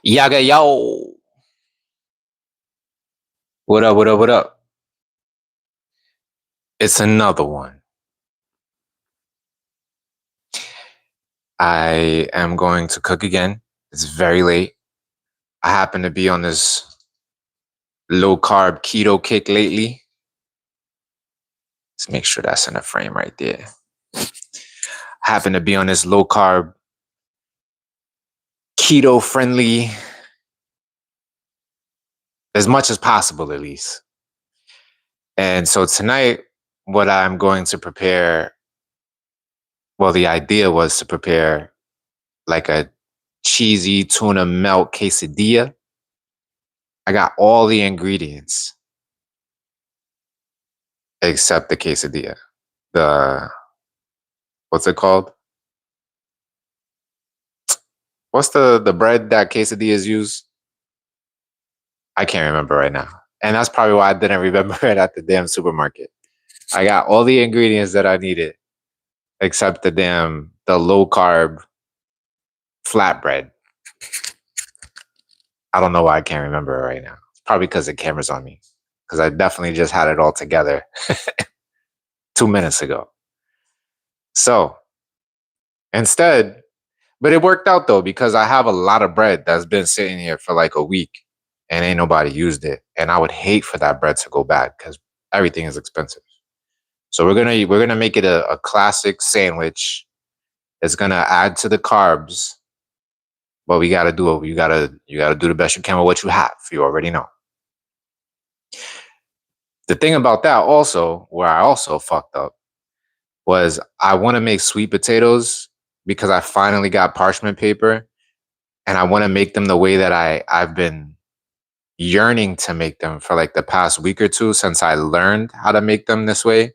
Yaga yo. What up, what up, what up? It's another one. I am going to cook again. It's very late. I happen to be on this low carb keto kick lately. Let's make sure that's in the frame right there. I happen to be on this low carb keto friendly as much as possible, at least. And so tonight, what I'm going to prepare, well, the idea was to prepare like a cheesy tuna melt quesadilla. I got all the ingredients except the quesadilla. The what's it called? What's the bread that quesadillas use? I can't remember right now. And that's probably why I didn't remember it at the damn supermarket. I got all the ingredients that I needed except the low carb flatbread. I don't know why I can't remember it right now. It's probably because the camera's on me. Because I definitely just had it all together 2 minutes ago. So instead, but it worked out though, because I have a lot of bread that's been sitting here for like a week and ain't nobody used it. And I would hate for that bread to go bad because everything is expensive. So we're gonna make it a classic sandwich. It's gonna add to the carbs, but we gotta do it. You gotta do the best you can with what you have. You already know. The thing about that also, where I also fucked up, was I want to make sweet potatoes because I finally got parchment paper and I want to make them the way that I've been yearning to make them for like the past week or two since I learned how to make them this way,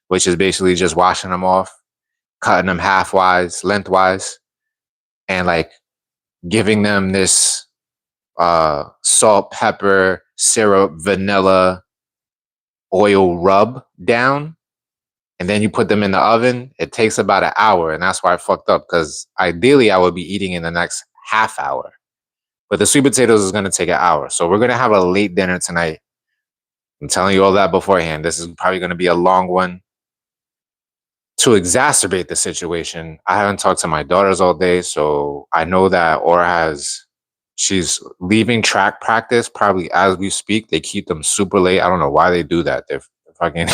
which is basically just washing them off, cutting them lengthwise, and like giving them this salt, pepper, syrup, vanilla, oil rub down. And then you put them in the oven. It takes about an hour. And that's why I fucked up because ideally I would be eating in the next half hour. But the sweet potatoes is going to take an hour. So we're going to have a late dinner tonight. I'm telling you all that beforehand. This is probably going to be a long one. To exacerbate the situation, I haven't talked to my daughters all day. So I know that she's leaving track practice probably as we speak. They keep them super late. I don't know why they do that. They're fucking...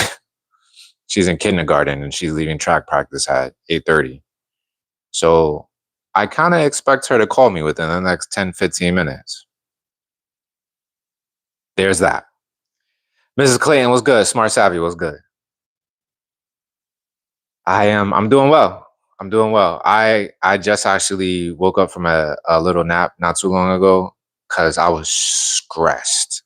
She's in kindergarten and she's leaving track practice at 8:30. So I kind of expect her to call me within the next 10, 15 minutes. There's that. Mrs. Clayton, what's good? Smart Savvy, what's good? I'm doing well. I'm doing well. I just actually woke up from a little nap not too long ago because I was stressed.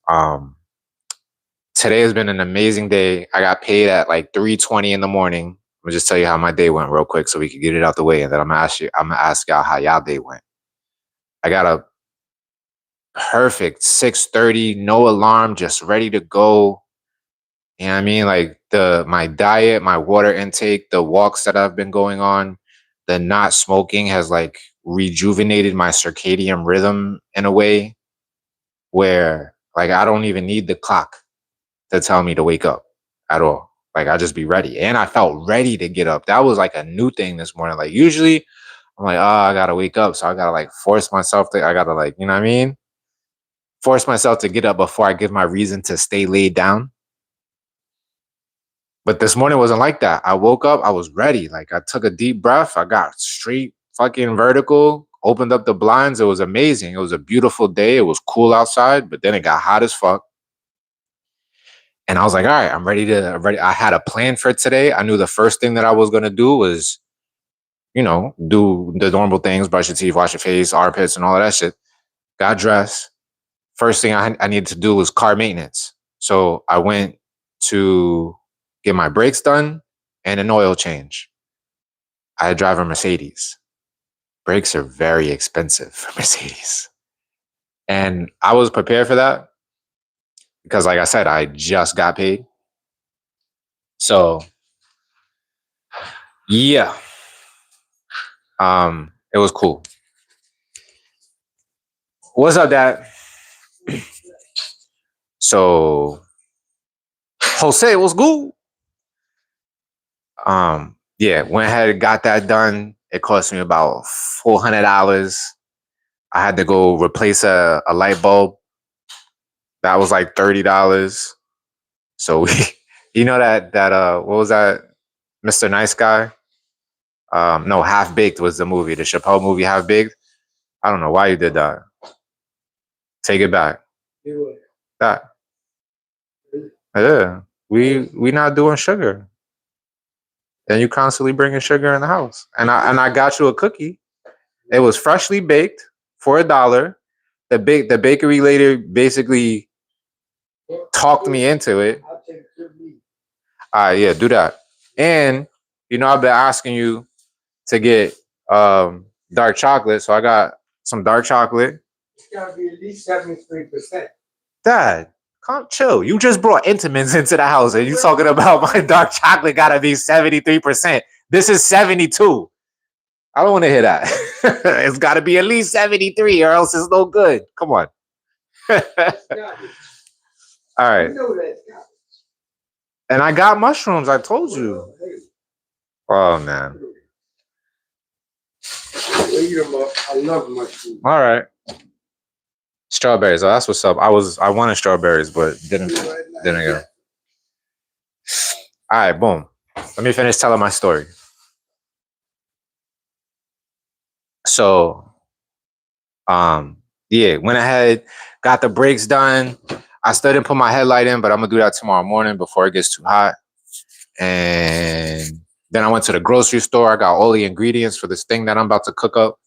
Today has been an amazing day. I got paid at like 3:20 in the morning. I'm gonna just tell you how my day went real quick so we can get it out the way, and then I'm gonna ask y'all how y'all day went. I got a perfect 6:30, no alarm, just ready to go. You know what I mean? Like my diet, my water intake, the walks that I've been going on, the not smoking has like rejuvenated my circadian rhythm in a way where like I don't even need the clock to tell me to wake up at all. Like I just be ready. And I felt ready to get up. That was like a new thing this morning. Like usually I'm like, oh, I gotta wake up. So I gotta like force myself to, I gotta like, you know what I mean? Force myself to get up before I give my reason to stay laid down. But this morning wasn't like that. I woke up, I was ready. Like I took a deep breath. I got straight fucking vertical, opened up the blinds. It was amazing. It was a beautiful day. It was cool outside, but then it got hot as fuck. And I was like, all right, I'm ready. I had a plan for today. I knew the first thing that I was going to do was, do the normal things, brush your teeth, wash your face, armpits, and all of that shit. Got dressed. First thing I needed to do was car maintenance. So I went to get my brakes done and an oil change. I drive a Mercedes. Brakes are very expensive for Mercedes. And I was prepared for that because, like I said, I just got paid. So, yeah. It was cool. What's up, Dad? So, Jose, what's good? Yeah, went ahead and got that done. It cost me about $400. I had to go replace a light bulb. That was like $30. So we, what was that? Mr. Nice Guy? No, Half Baked was the movie, the Chappelle movie, Half Baked. I don't know why you did that. Take it back. That. Yeah, we not doing sugar. And you constantly bringing sugar in the house. And I got you a cookie. It was freshly baked for $1. The bakery lady basically talked me into it. Yeah, do that. And I've been asking you to get dark chocolate, so I got some dark chocolate. It's gotta be at least 73%. Dad, chill. You just brought Intamins into the house, and you talking about my dark chocolate gotta be 73%. This is 72. I don't want to hear that. It's got to be at least 73, or else it's no good. Come on. All right. And I got mushrooms. I told you. Oh man. I love mushrooms. All right. Strawberries. Oh, that's what's up. I wanted strawberries, but didn't get them. All right. Boom. Let me finish telling my story. So, yeah, went ahead, got the brakes done. I still didn't put my headlight in, but I'm gonna do that tomorrow morning before it gets too hot. And then I went to the grocery store. I got all the ingredients for this thing that I'm about to cook up.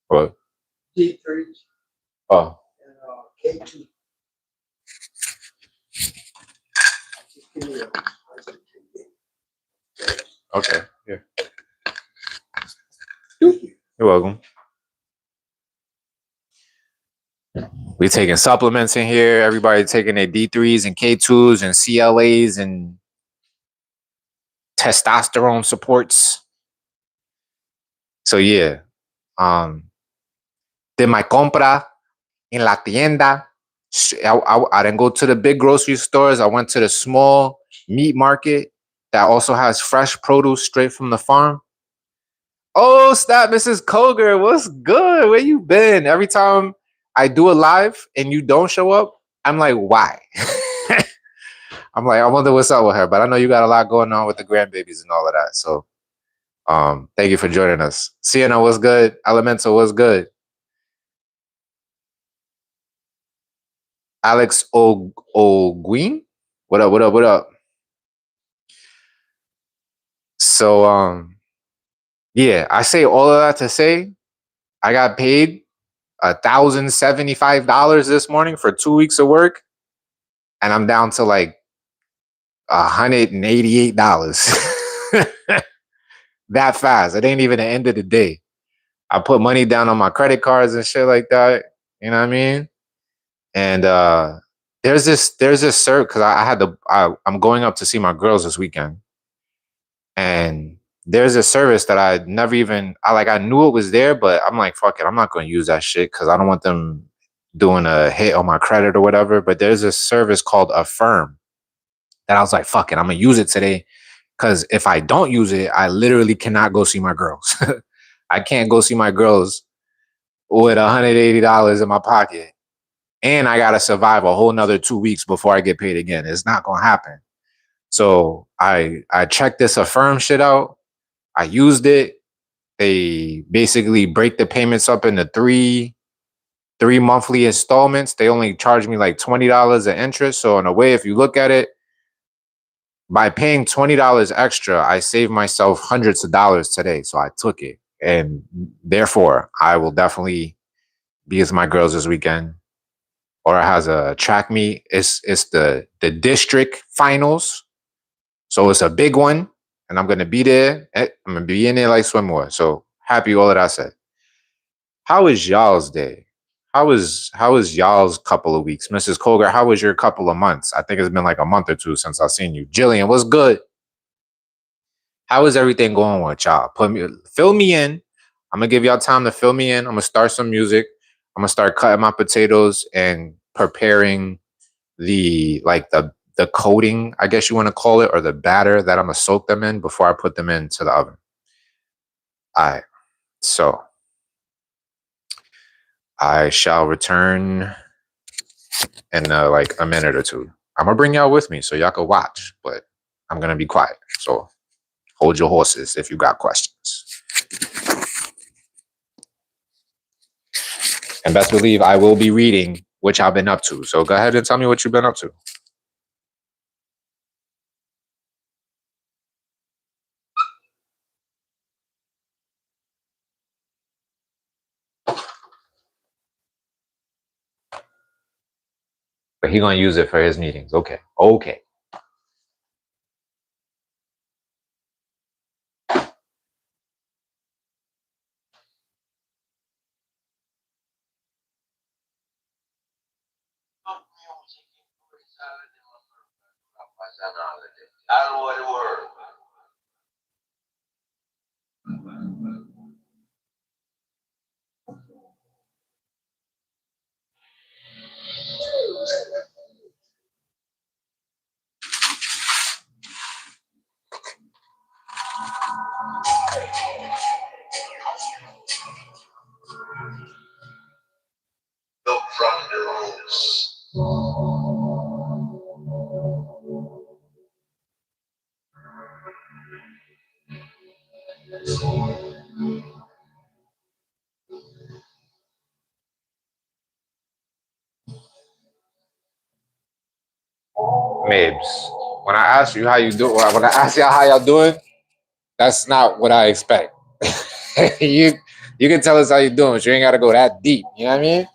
What? Deep freeze. Oh. And K2. Okay. Yeah. You're welcome. We taking supplements in here. Everybody taking their D3s and K2s and CLAs and testosterone supports. So yeah. Did my compra en la tienda. I didn't go to the big grocery stores. I went to the small meat market that also has fresh produce straight from the farm. Oh, snap, Mrs. Koger, what's good? Where you been? Every time I do a live and you don't show up, I'm like, why? I'm like, I wonder what's up with her. But I know you got a lot going on with the grandbabies and all of that. So thank you for joining us. Sienna, what's good? Elemental, what's good? Alex O'Guin? What up, what up, what up? So yeah, I say all of that to say I got paid $1,075 this morning for 2 weeks of work, and I'm down to like $188. That fast. It ain't even the end of the day. I put money down on my credit cards and shit like that. You know what I mean? And there's this service because I'm going up to see my girls this weekend, and there's a service that I never even I knew it was there, but I'm like, fuck it, I'm not going to use that shit because I don't want them doing a hit on my credit or whatever. But there's a service called Affirm that I was like, fuck it, I'm gonna use it today. Because if I don't use it, I literally cannot go see my girls. I can't go see my girls with $180 in my pocket. And I got to survive a whole nother 2 weeks before I get paid again. It's not going to happen. So I checked this Affirm shit out. I used it. They basically break the payments up into three monthly installments. They only charge me like $20 in interest. So in a way, if you look at it, by paying $20 extra, I saved myself hundreds of dollars today. So I took it. And therefore, I will definitely be with my girls this weekend. Or it has a track meet. It's the district finals. So it's a big one. And I'm going to be there. I'm going to be in there like swimwear. So happy all of that said. How is y'all's day? How was y'all's couple of weeks? Mrs. Koger, how was your couple of months? I think it's been like a month or two since I've seen you. Jillian, what's good? How is everything going with y'all? Fill me in I'm gonna give y'all time to fill me in. I'm gonna start some music. I'm gonna start cutting my potatoes and preparing the coating, I guess you want to call it, or the batter that I'm gonna soak them in before I put them into the oven. All right. So I shall return in like a minute or two. I'm gonna bring y'all with me so y'all can watch, but I'm gonna be quiet. So hold your horses if you got questions. And best believe I will be reading, which I've been up to. So go ahead and tell me what you've been up to. But he gonna use it for his meetings. Okay. Okay. Mabes, when I ask you how you do, when I ask y'all how y'all doing, that's not what I expect. you you can tell us how you doing, but you ain't gotta go that deep. You know what I mean?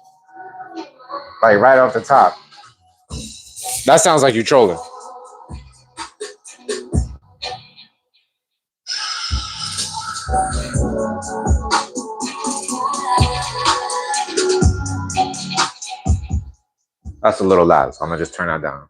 Like right off the top. That sounds like you trolling. That's a little loud, so I'm gonna just turn that down.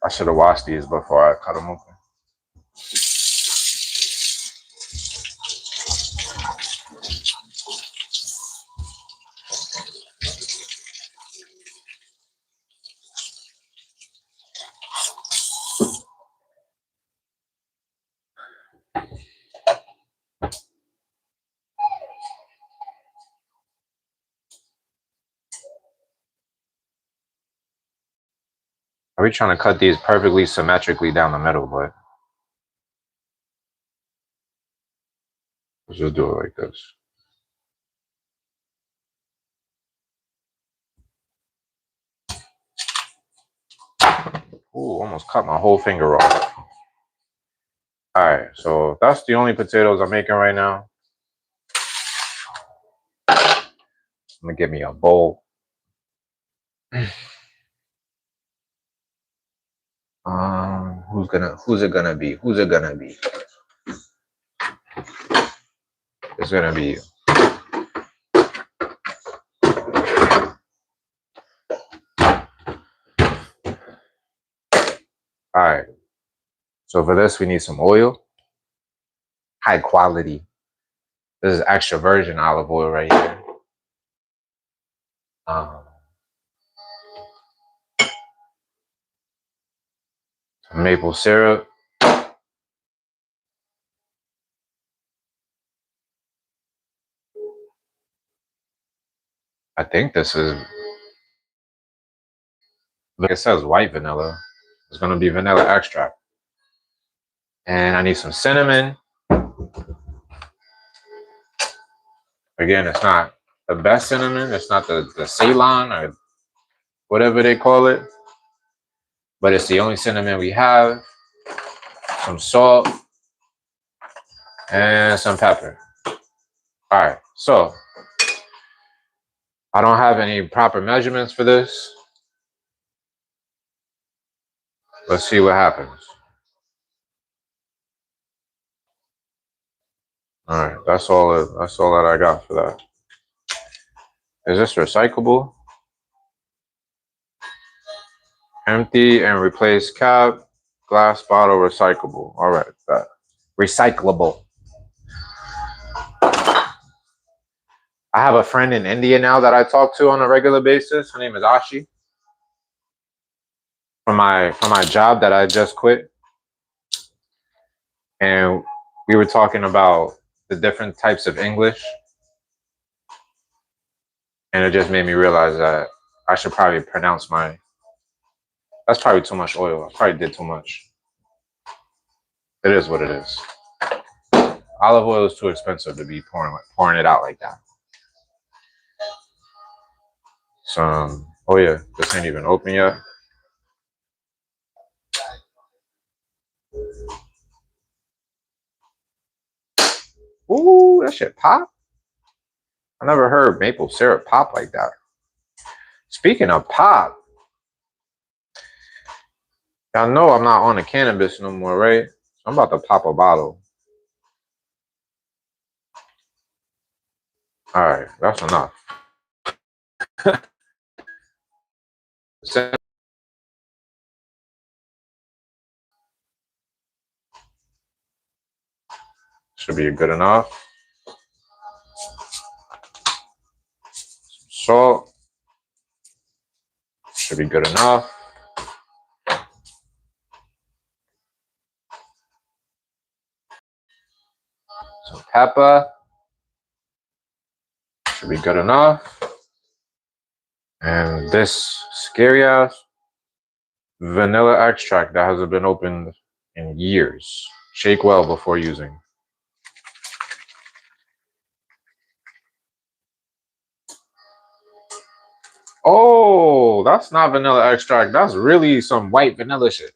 I should have washed these before I cut them open. Are we trying to cut these perfectly symmetrically down the middle, but let's just do it like this. Ooh, almost cut my whole finger off. All right, so that's the only potatoes I'm making right now. I'm gonna get me a bowl. Who's it gonna be? Who's it gonna be? It's gonna be you. All right. So for this, we need some oil. high quality. This is extra virgin olive oil right here. Maple syrup. I think this is, like it says, white vanilla. It's going to be vanilla extract. And I need some cinnamon. Again, it's not the best cinnamon. It's not the Ceylon or whatever they call it. But it's the only cinnamon we have. Some salt. And some pepper. All right, so I don't have any proper measurements for this. Let's see what happens. All right, that's all that I got for that. Is this recyclable? Empty and replace cap, glass bottle, recyclable. All right, that. Recyclable. I have a friend in India now that I talk to on a regular basis. Her name is Ashi. From my job that I just quit. And we were talking about the different types of English. And it just made me realize that I should probably pronounce my... That's probably too much oil. I probably did too much. It is what it is. Olive oil is too expensive to be pouring it out like that. Some... Oh yeah, this ain't even open yet. Ooh, that shit pop? I never heard maple syrup pop like that. Speaking of pop, y'all know I'm not on the cannabis no more, right? So I'm about to pop a bottle. All right, that's enough. Should be good enough. Salt. Should be good enough. Some pepper. Should be good enough. And this scary ass vanilla extract that hasn't been opened in years. Shake well before using. Oh, that's not vanilla extract. That's really some white vanilla shit.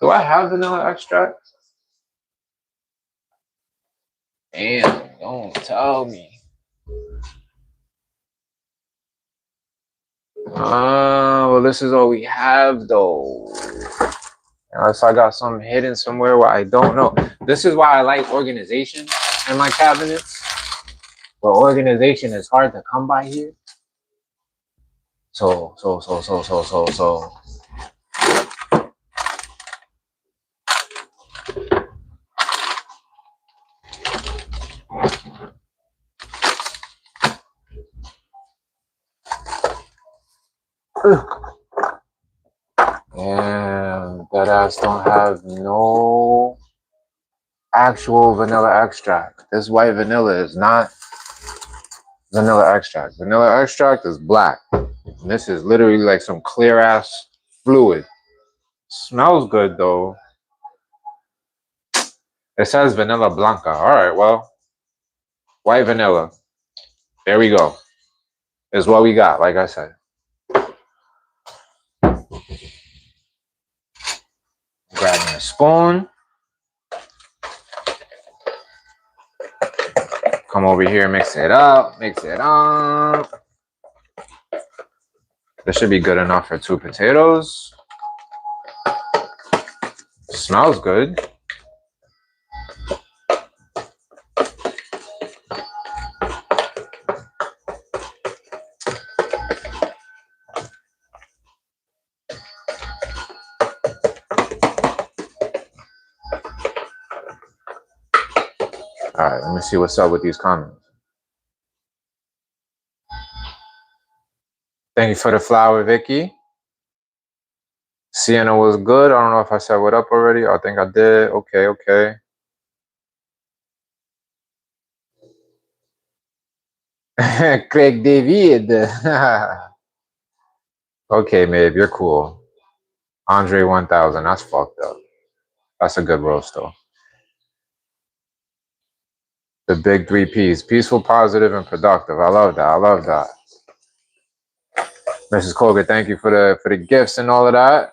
Do I have vanilla extract? Damn, don't tell me. Well, this is all we have, though. Unless I got something hidden somewhere where I don't know. This is why I like organization in my cabinets. But organization is hard to come by here. So. And that ass don't have no actual vanilla extract. This white vanilla is not vanilla extract. Vanilla extract is black. And this is literally like some clear ass fluid. Smells good though. It says vanilla blanca. All right, well, white vanilla. There we go. Is what we got, like I said. Grabbing a spoon. Come over here, mix it up, mix it up. This should be good enough for 2 potatoes. Smells good. Let's see what's up with these comments. Thank you for the flower, Vicky. Sienna was good. I don't know if I said what up already. I think I did. Okay, okay. Craig David. Okay, Maeve, you're cool. Andre 1000. That's fucked up. That's a good roast, though. The big 3 Ps. Peaceful, positive, and productive. I love that. I love that. Mrs. Colgate, thank you for the gifts and all of that.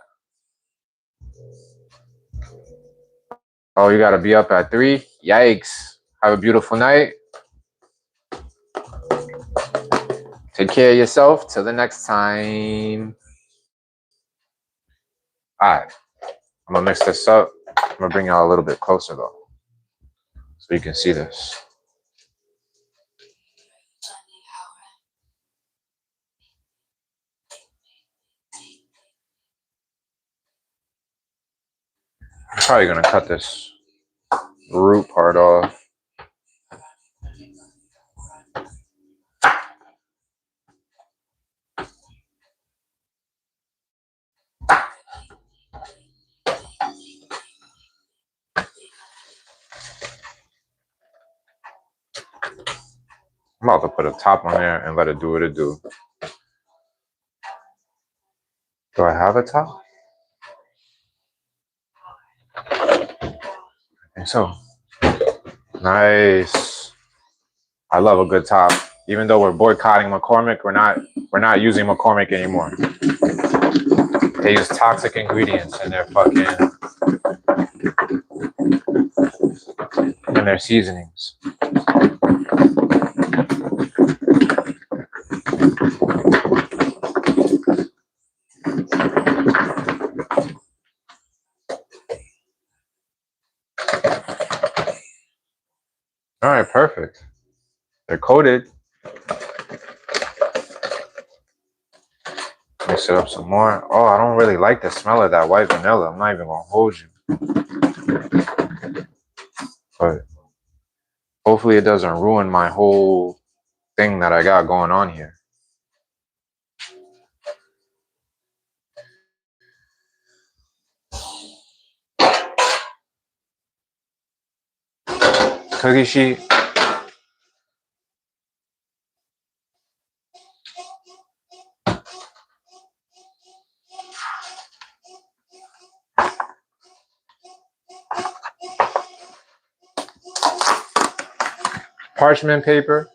Oh, you gotta be up at 3? Yikes. Have a beautiful night. Take care of yourself. Till the next time. Alright. I'm gonna mix this up. I'm gonna bring y'all a little bit closer though, so you can see this. I'm probably gonna cut this root part off. I'm about to put a top on there and let it do what it do. Do I have a top? I think so. Nice. I love a good top. Even though we're boycotting McCormick, we're not using McCormick anymore. They use toxic ingredients in their in their seasonings. All right, perfect. They're coated. Mix it up some more. Oh, I don't really like the smell of that white vanilla. I'm not even gonna hold you. But hopefully it doesn't ruin my whole thing that I got going on here. Cookie sheet. Parchment paper.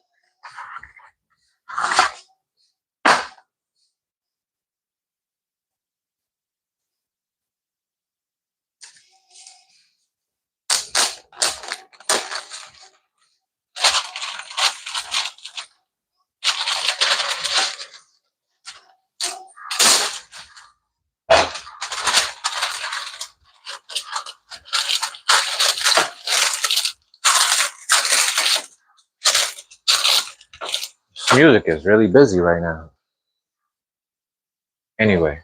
This music is really busy right now. Anyway.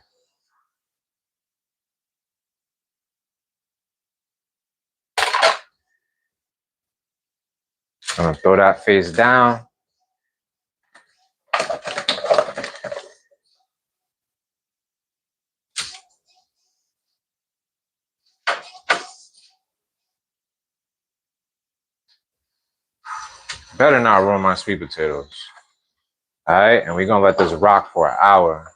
I'm gonna throw that face down. Better not ruin my sweet potatoes. All right, and we're gonna let this rock for an hour.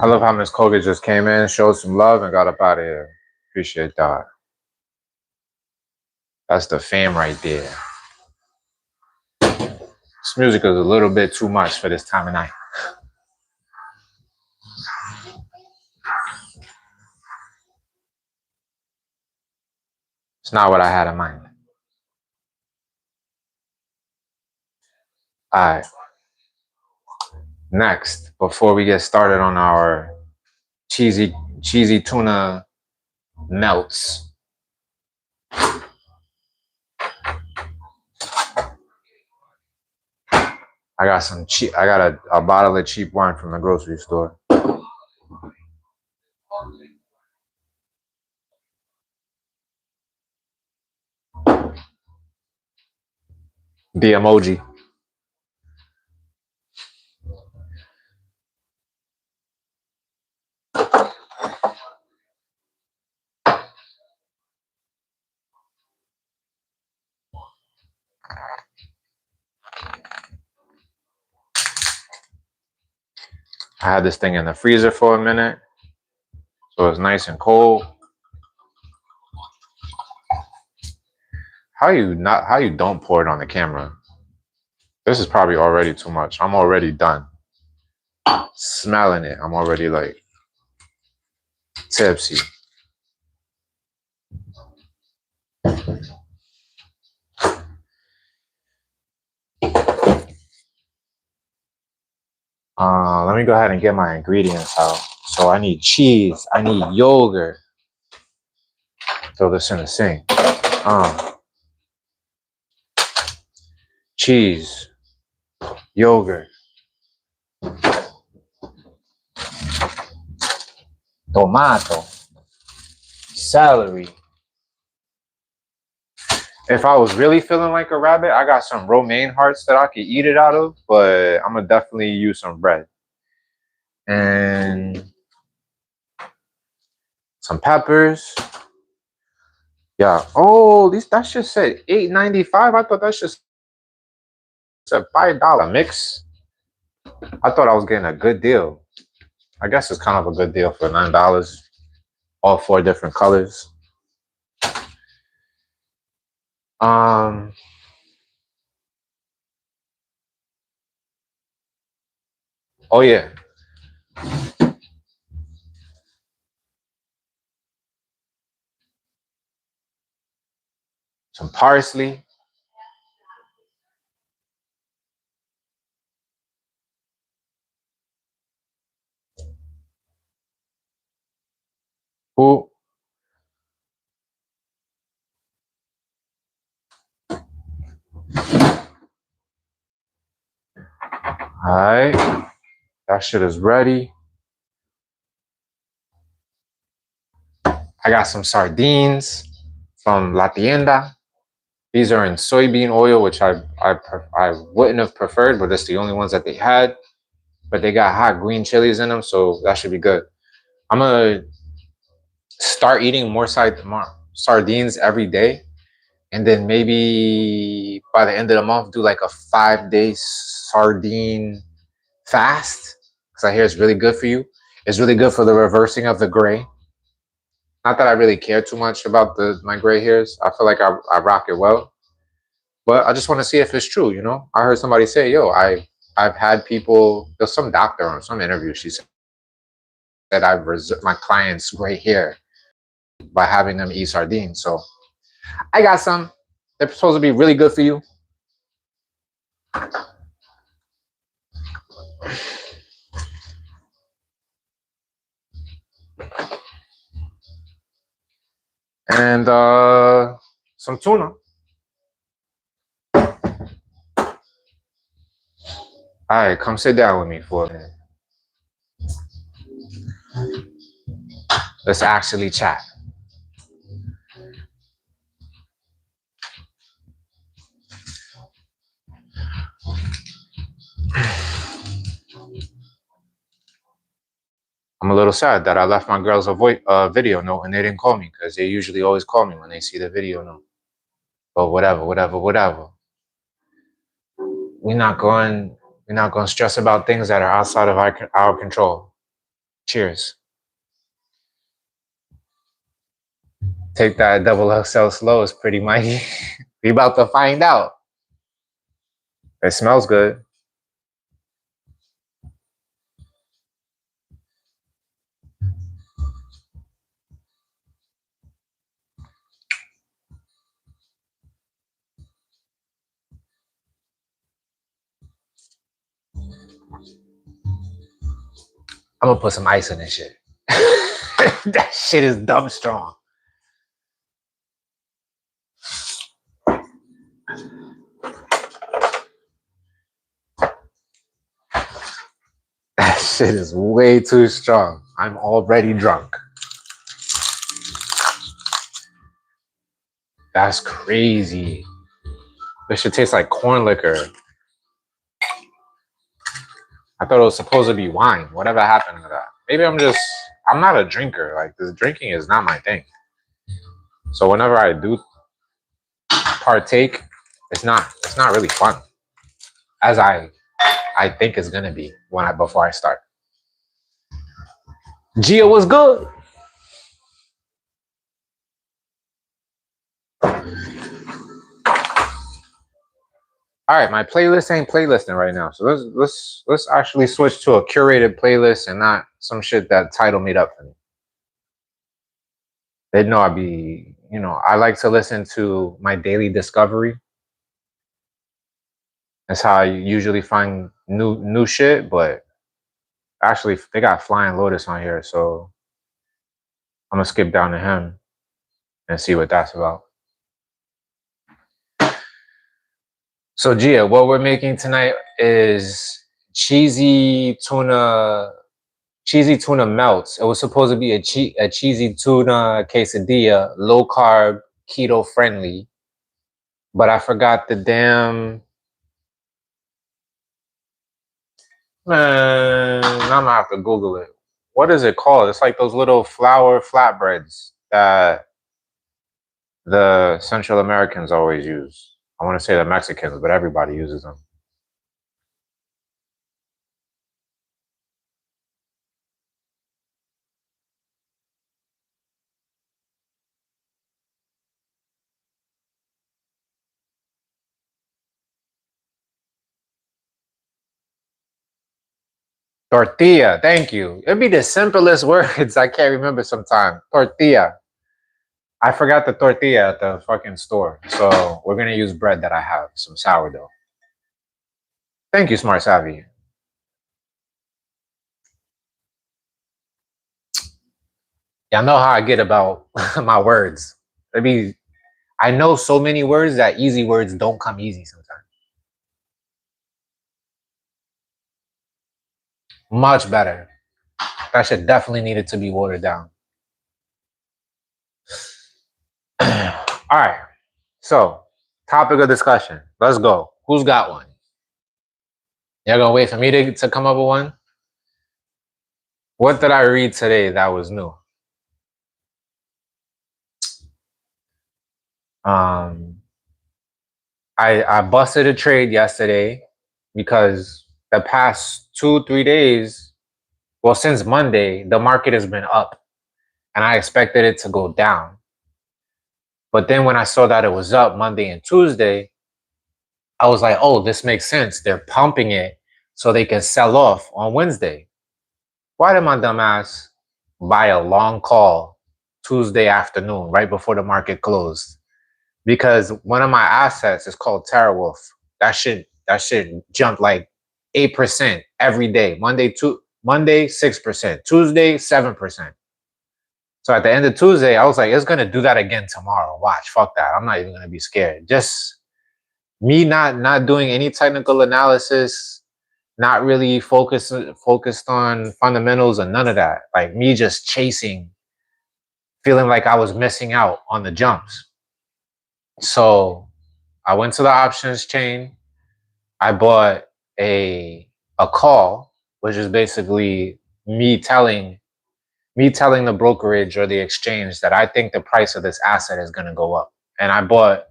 I love how Miss Colgate just came in, showed some love, and got up out of here. Appreciate that. That's the fam right there. This music is a little bit too much for this time of night. It's not what I had in mind. All right. Next, before we get started on our cheesy tuna melts, I got some cheap. I got a bottle of cheap wine from the grocery store. The emoji. I had this thing in the freezer for a minute, so it's nice and cold. How you don't pour it on the camera? This is probably already too much. I'm already done. Smelling it, I'm already like tipsy. Let me go ahead and get my ingredients out. So I need cheese. I need yogurt. Throw this in the sink. Cheese, yogurt, tomato, celery. If I was really feeling like a rabbit, I got some romaine hearts that I could eat it out of, but I'm gonna definitely use some bread. And some peppers. Yeah. Oh, that shit said $8.95. I thought that shit said $5 mix. I thought I was getting a good deal. I guess it's kind of a good deal for $9. All 4 different colors. Oh yeah. Some parsley. Ooh. All right. That shit is ready. I got some sardines from La Tienda. These are in soybean oil, which I wouldn't have preferred, but it's the only ones that they had. But they got hot green chilies in them, so that should be good. I'm gonna start eating more sardines every day, and then maybe by the end of the month do like a 5-day sardine fast, because I hear it's really good for you. It's really good for the reversing of the gray. Not that I really care too much about my gray hairs. I feel like I rock it well, but I just want to see if it's true. You know, I heard somebody say, "Yo, I've had people." There's some doctor on some interview. She said that I've reserved my clients' gray hair by having them eat sardines. So I got some. They're supposed to be really good for you. And some tuna. All right, come sit down with me for a minute. Let's actually chat. I'm a little sad that I left my girls a video note and they didn't call me, because they usually always call me when they see the video note. But whatever. We're not going to stress about things that are outside of our control. Cheers. Take that double XL slow is pretty mighty. We about to find out. It smells good. I'm gonna put some ice in this shit. That shit is dumb strong. That shit is way too strong. I'm already drunk. That's crazy. This shit tastes like corn liquor. I thought it was supposed to be wine. Whatever happened to that? Maybe I'm not a drinker. Like, this drinking is not my thing. So whenever I do partake, it's not really fun as I think it's gonna be before I start. Gia was good. All right, my playlist ain't playlisting right now, so let's actually switch to a curated playlist and not some shit that Tidal made up for me. They know I like to listen to my daily discovery. That's how I usually find new shit, but actually they got Flying Lotus on here, so I'm gonna skip down to him and see what that's about. So Gia, what we're making tonight is cheesy tuna melts. It was supposed to be a cheesy tuna quesadilla, low carb, keto friendly, but I forgot the damn. Man, I'm gonna have to Google it. What is it called? It's like those little flour flatbreads that the Central Americans always use. I want to say the Mexicans, but everybody uses them. Tortilla, thank you. It'd be the simplest words I can't remember sometimes. Tortilla. I forgot the tortilla at the fucking store. So we're gonna use bread that I have, some sourdough. Thank you, Smart Savvy. Y'all know how I get about my words. I know so many words that easy words don't come easy sometimes. Much better. That shit definitely needed to be watered down. All right. So, topic of discussion. Let's go. Who's got one? Y'all gonna wait for me to come up with one? What did I read today that was new? I busted a trade yesterday because the past 2-3 days, well, since Monday, the market has been up and I expected it to go down. But then when I saw that it was up Monday and Tuesday, I was like, oh, this makes sense. They're pumping it so they can sell off on Wednesday. Why did my dumb ass buy a long call Tuesday afternoon right before the market closed? Because one of my assets is called TerraWolf. That shit jumped like 8% every day. Monday 6%, Tuesday 7%. So at the end of Tuesday, I was like, it's gonna do that again tomorrow. Watch, fuck that. I'm not even gonna be scared. Just me not doing any technical analysis, not really focused on fundamentals and none of that. Like me just chasing, feeling like I was missing out on the jumps. So I went to the options chain. I bought a call, which is basically me telling the brokerage or the exchange that I think the price of this asset is going to go up. And I bought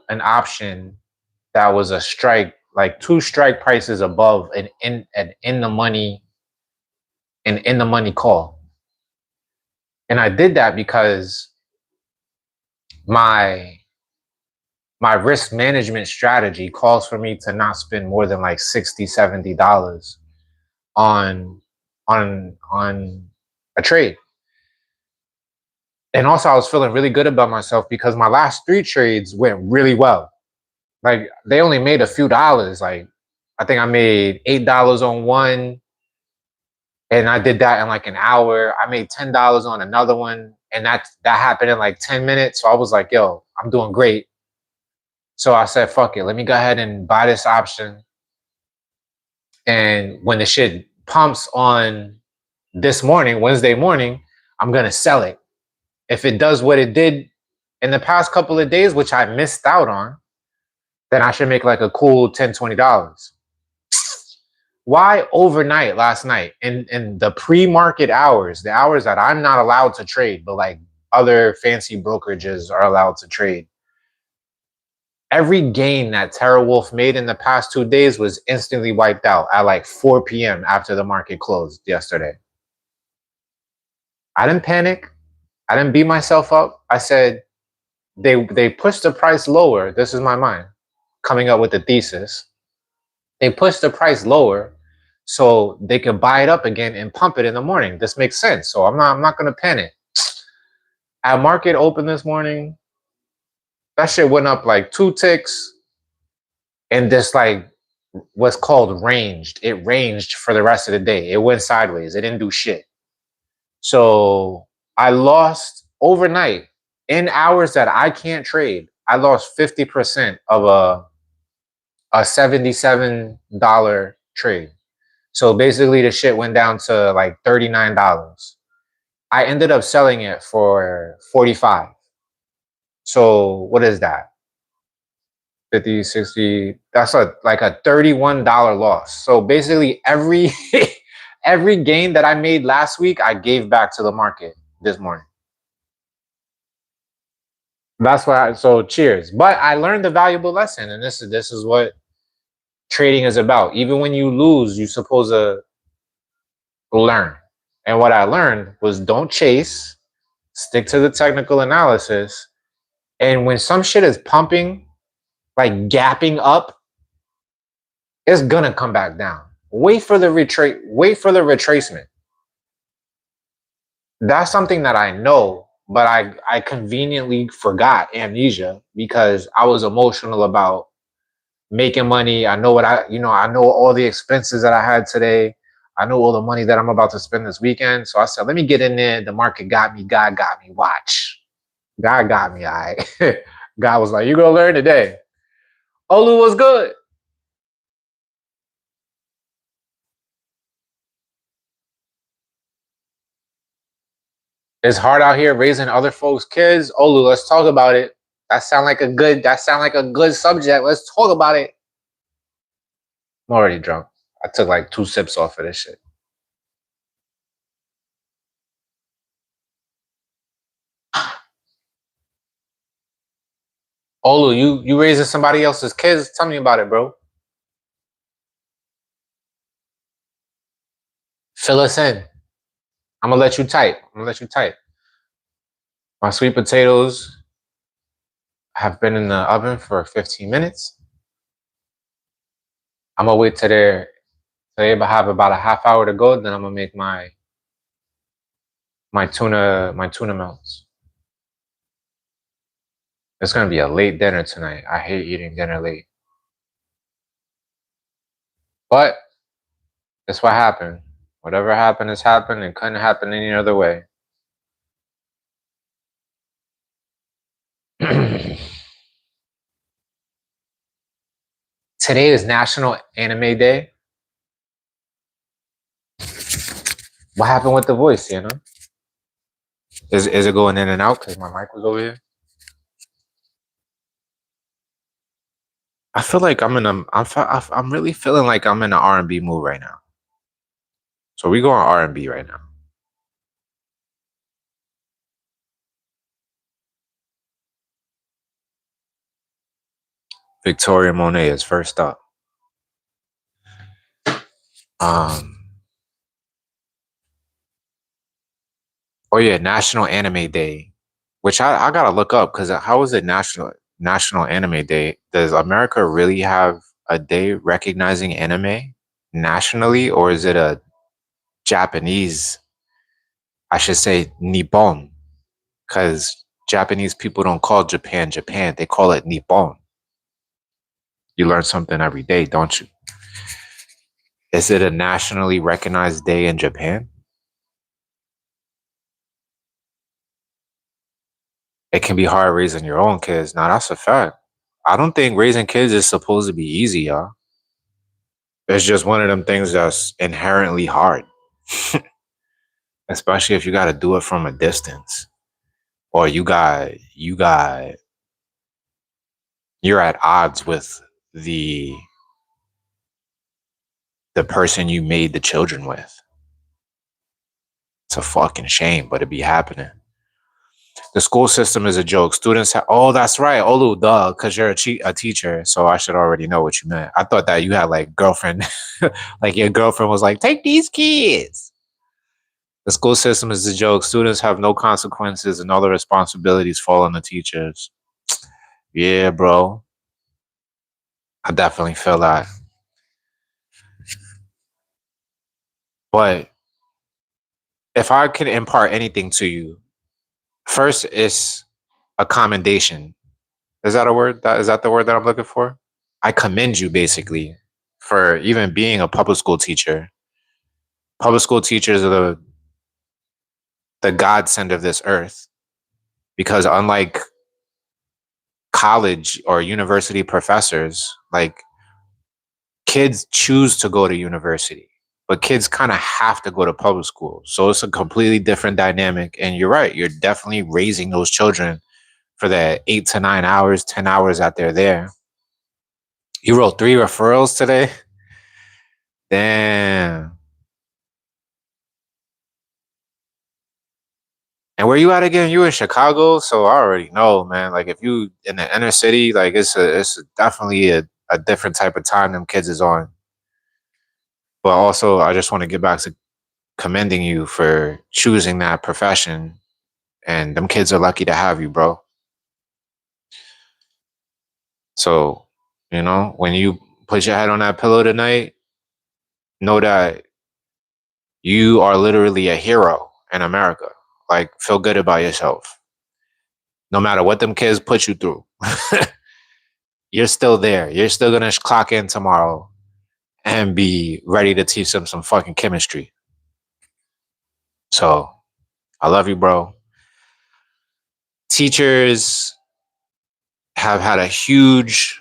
an option that was a strike, like 2 strike prices above an in the money call. And I did that because my my risk management strategy calls for me to not spend more than like 60, $70 on on a trade. And also I was feeling really good about myself because my last three trades went really well. Like they only made a few dollars. Like I think I made $8 on one, and I did that in like an hour. I made $10 on another one, and that happened in like 10 minutes. So I was like, yo, I'm doing great. So I said, fuck it, let me go ahead and buy this option. And when the shit pumps on this morning, Wednesday morning, I'm gonna sell it. If it does what it did in the past couple of days, which I missed out on, then I should make like a cool $10, $20. Why overnight last night in the pre-market hours, the hours that I'm not allowed to trade, but like other fancy brokerages are allowed to trade? Every gain that Terra Wolf made in the past 2 days was instantly wiped out at like 4 p.m. after the market closed yesterday. I didn't panic. I didn't beat myself up. I said they pushed the price lower. This is my mind coming up with the thesis. They pushed the price lower so they could buy it up again and pump it in the morning. This makes sense. So I'm not gonna panic. At market open this morning, that shit went up like 2 ticks and just like what's called ranged. It ranged for the rest of the day. It went sideways. It didn't do shit. So I lost overnight in hours that I can't trade. I lost 50% of a $77 trade. So basically the shit went down to like $39. I ended up selling it for 45. So what is that? 50, 60. That's like a $31 loss. So basically every every gain that I made last week, I gave back to the market this morning. That's why. So cheers. But I learned a valuable lesson, and this is what trading is about. Even when you lose, you're supposed to learn. And what I learned was don't chase, stick to the technical analysis. And when some shit is pumping, like gapping up, it's gonna come back down. Wait for the retracement. That's something that I know, but I conveniently forgot, amnesia, because I was emotional about making money. I know I know all the expenses that I had today. I know all the money that I'm about to spend this weekend. So I said, let me get in there. The market got me. God got me. Watch. God got me. All right. God was like, you gonna learn today. Olu was good. It's hard out here raising other folks' kids. Olu, let's talk about it. That sound like a good subject. Let's talk about it. I'm already drunk. I took like 2 sips off of this shit. Olu, you raising somebody else's kids? Tell me about it, bro. Fill us in. I'm gonna let you type. My sweet potatoes have been in the oven for 15 minutes. I'm gonna wait till they have about a half hour to go. Then I'm gonna make my tuna melts. It's gonna be a late dinner tonight. I hate eating dinner late, but that's what happened. Whatever happened has happened. It couldn't happen any other way. Today is National Anime Day. What happened with the voice? Is it going in and out because my mic was over here? I feel like I'm really feeling like I'm in an R&B mood right now. So we go on R&B right now. Victoria Monet is first up. Um. Oh yeah, National Anime Day, which I gotta look up because how is it National Anime Day? Does America really have a day recognizing anime nationally, or is it a Japanese? I should say Nippon, because Japanese people don't call Japan Japan; they call it Nippon. You learn something every day, don't you? Is it a nationally recognized day in Japan? It can be hard raising your own kids. Now that's a fact. I don't think raising kids is supposed to be easy, y'all. It's just one of them things that's inherently hard, especially if you got to do it from a distance, or you're at odds with the the person you made the children with. It's a fucking shame, but it be happening. The school system is a joke. Students have, oh, that's right. Oh, duh, because you're a teacher. So I should already know what you meant. I thought that you had like girlfriend, like your girlfriend was like, take these kids. The school system is a joke. Students have no consequences and all the responsibilities fall on the teachers. Yeah, bro. I definitely feel that. But if I can impart anything to you, first is a commendation. Is that a word? Is that the word that I'm looking for? I commend you basically for even being a public school teacher. Public school teachers are the godsend of this earth because unlike college or university professors, like kids choose to go to university, but kids kind of have to go to public school. So it's a completely different dynamic. And you're right, you're definitely raising those children for the 8 to 9 hours, 10 hours that they're there. You wrote 3 referrals today? Damn. And where you at again? You in Chicago? So I already know, man. Like if you in the inner city, like it's definitely a different type of time them kids is on. But also I just want to get back to commending you for choosing that profession. And them kids are lucky to have you, bro. So, when you put your head on that pillow tonight, know that you are literally a hero in America. Like, feel good about yourself. No matter what them kids put you through, you're still there. You're still going to clock in tomorrow and be ready to teach them some fucking chemistry. So, I love you, bro. Teachers have had a huge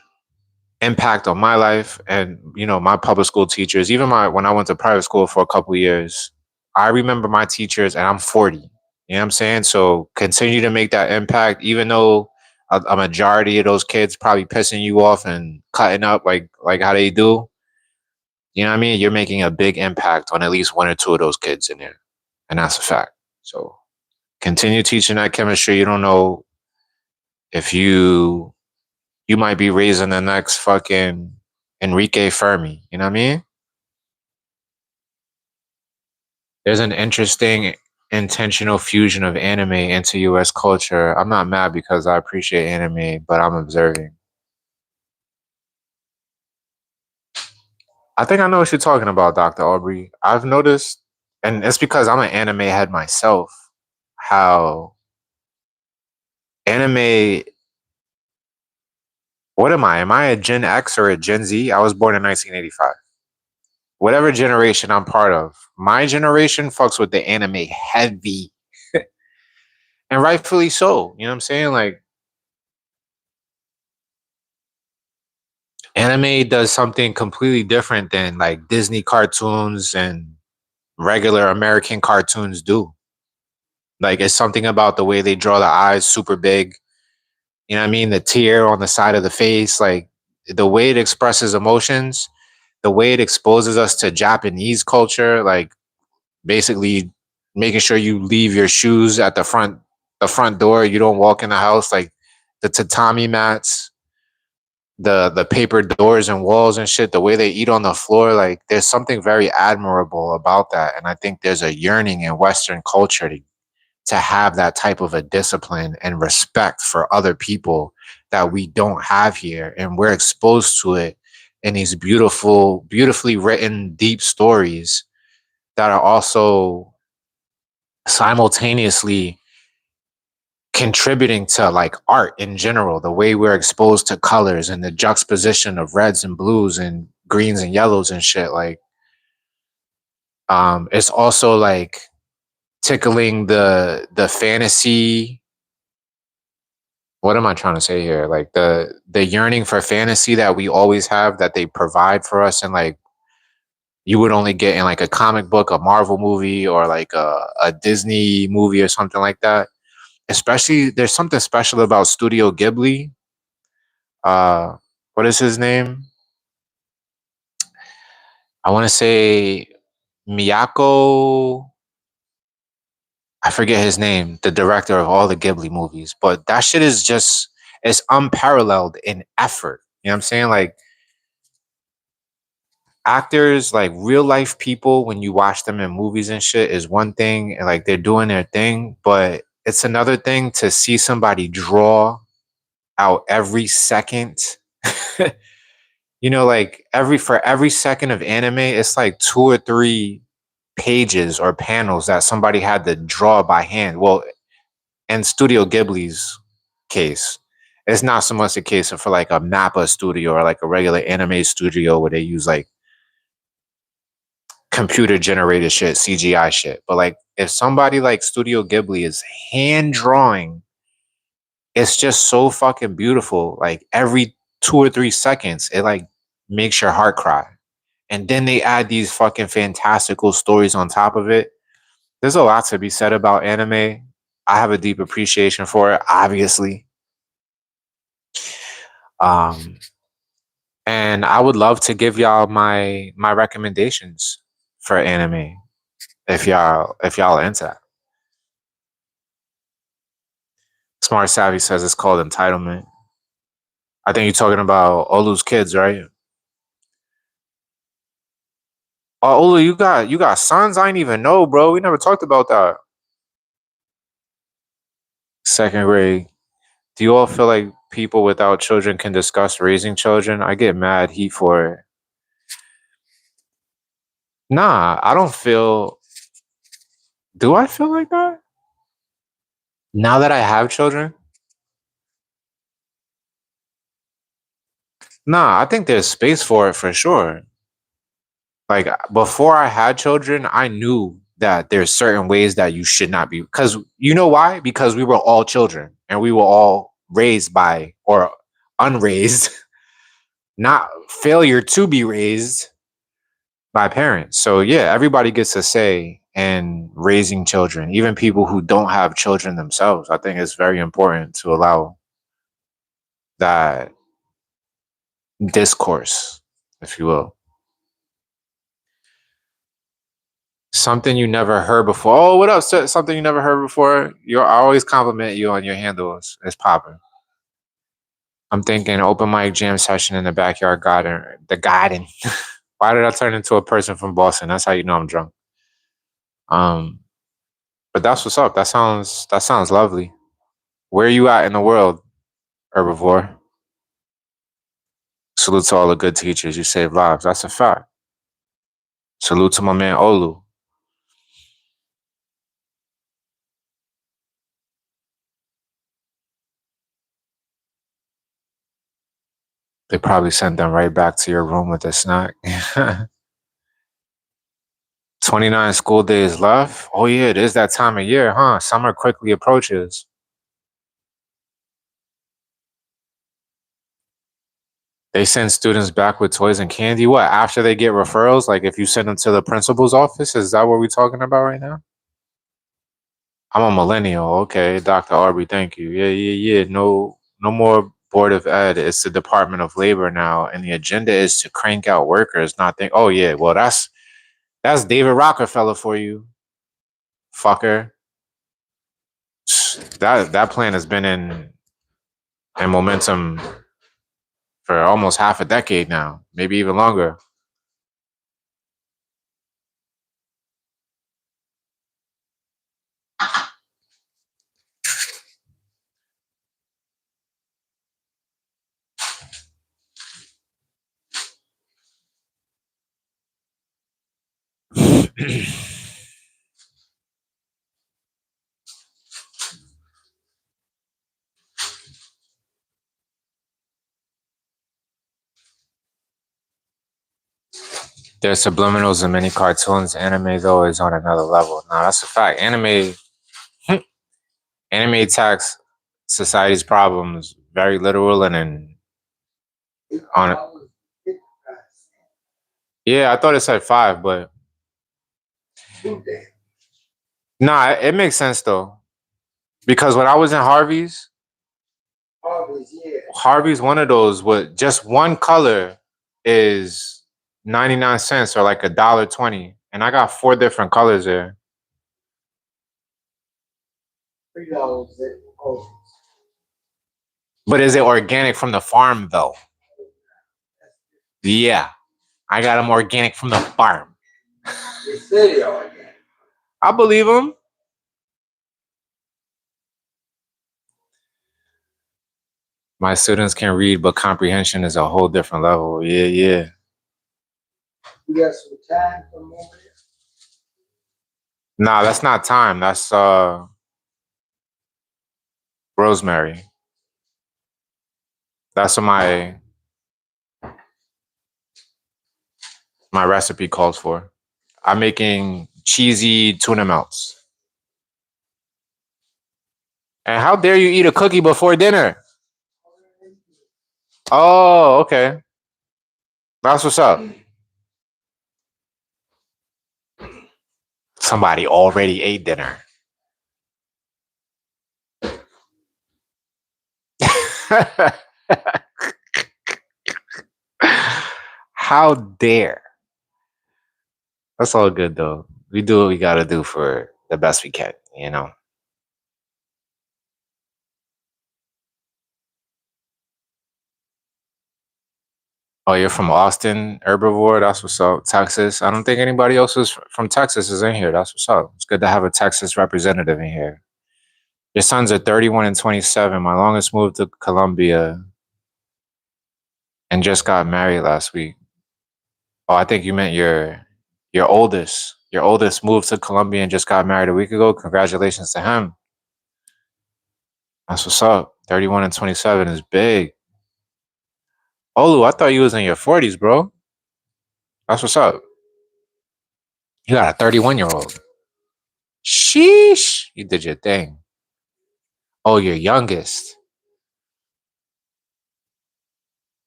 impact on my life and my public school teachers, even when I went to private school for a couple of years. I remember my teachers, and I'm 40. You know what I'm saying? So continue to make that impact, even though a majority of those kids probably pissing you off and cutting up like how they do. You know what I mean? You're making a big impact on at least one or two of those kids in there, and that's a fact. So continue teaching that chemistry. You don't know if you might be raising the next fucking Enrique Fermi. You know what I mean? There's an interesting intentional fusion of anime into US culture. I'm not mad because I appreciate anime, but I'm observing. I think I know what you're talking about, Dr. Aubrey. I've noticed, and it's because I'm an anime head myself, how anime, what am I? Am I a Gen X or a Gen Z? I was born in 1985. Whatever generation I'm part of, my generation fucks with the anime heavy. And rightfully so. You know what I'm saying? Like, anime does something completely different than like Disney cartoons and regular American cartoons do. Like, it's something about the way they draw the eyes super big. You know what I mean? The tear on the side of the face, like the way it expresses emotions, the way it exposes us to Japanese culture, like basically making sure you leave your shoes at the front door. You don't walk in the house, like the tatami mats, the paper doors and walls and shit, the way they eat on the floor, like there's something very admirable about that. And I think there's a yearning in Western culture to have that type of a discipline and respect for other people that we don't have here. And we're exposed to it in these beautiful, beautifully written, deep stories that are also simultaneously contributing to like art in general, the way we're exposed to colors and the juxtaposition of reds and blues and greens and yellows and shit. Like, it's also like tickling the fantasy. What am I trying to say here? Like the yearning for fantasy that we always have, that they provide for us, and like you would only get in like a comic book, a Marvel movie, or like a Disney movie or something like that. Especially, there's something special about Studio Ghibli. uh what is his name? I want to say Miyako. I forget his name, the director of all the Ghibli movies, but that shit is just, it's unparalleled in effort. You know what I'm saying? Like, actors, like real life people, when you watch them in movies and shit, is one thing, and like they're doing their thing, but it's another thing to see somebody draw out every second. You know, like for every second of anime, it's like 2 or 3 pages or panels that somebody had to draw by hand. Well, in Studio Ghibli's case, it's not so much a case of for like a Mappa studio or like a regular anime studio where they use like computer generated shit, CGI shit. But like if somebody like Studio Ghibli is hand drawing, it's just so fucking beautiful. Like every 2 or 3 seconds, it like makes your heart cry. And then they add these fucking fantastical stories on top of it. There's a lot to be said about anime. I have a deep appreciation for it, obviously. Um, and I would love to give y'all my recommendations for anime if y'all are into that. Smart Savvy says it's called entitlement. I think you're talking about Olu's kids, right? Oh, Olu, you got sons? I didn't even know, bro. We never talked about that. Second grade. Do you all feel like people without children can discuss raising children? I get mad heat for it. Nah, I don't feel. Do I feel like that? Now that I have children? Nah, I think there's space for it for sure. Like before I had children, I knew that there's certain ways that you should not be, because you know why? Because we were all children and we were all raised by, or unraised, not failure to be raised by parents. So yeah, everybody gets a say in raising children, even people who don't have children themselves. I think it's very important to allow that discourse, if you will. Something you never heard before. Oh, what up? Something you never heard before. I always compliment you on your handles. It's popping. I'm thinking open mic jam session in the backyard garden. The garden. Why did I turn into a person from Boston? That's how you know I'm drunk. Um, but that's what's up. That sounds lovely. Where are you at in the world, herbivore? Salute to all the good teachers. You save lives. That's a fact. Salute to my man Olu. They probably sent them right back to your room with a snack. 29 school days left. Oh, yeah, it is that time of year, huh? Summer quickly approaches. They send students back with toys and candy. What, after they get referrals? Like if you send them to the principal's office? Is that what we're talking about right now? I'm a millennial. Okay, Dr. Aubrey, thank you. Yeah, yeah, yeah. No more Board of Ed. It's the Department of Labor now. And the agenda is to crank out workers, not think, oh, yeah, well, that's David Rockefeller for you, fucker. That plan has been in momentum for almost half a decade now, maybe even longer. There's subliminals in many cartoons. Anime though is on another level. Now that's a fact. Anime attacks society's problems very literal and in on it. Yeah, I thought it said 5, but nah, it makes sense though. Because when I was in Harvey's one of those with just one color is 99 cents or like $1.20. And I got 4 different colors there. But is it organic from the farm though? Yeah. I got them organic from the farm. I believe them. My students can read, but comprehension is a whole different level. Yeah, yeah. You got some time for more? Nah, that's not thyme. That's rosemary. That's what my recipe calls for. I'm making cheesy tuna melts. And how dare you eat a cookie before dinner? Oh, okay. That's what's up. Somebody already ate dinner. How dare? That's all good though. We do what we gotta do for the best we can, you know. Oh, you're from Austin, herbivore. That's what's up. Texas. I don't think anybody else is from Texas is in here. That's what's up. It's good to have a Texas representative in here. Your sons are 31 and 27. My longest moved to Colombia and just got married last week. Oh, I think you meant your oldest. Your oldest moved to Colombia and just got married a week ago. Congratulations to him. That's what's up. 31 and 27 is big. Olu, I thought you was in your 40s, bro. That's what's up. You got a 31-year-old. Sheesh. You did your thing. Oh, your youngest.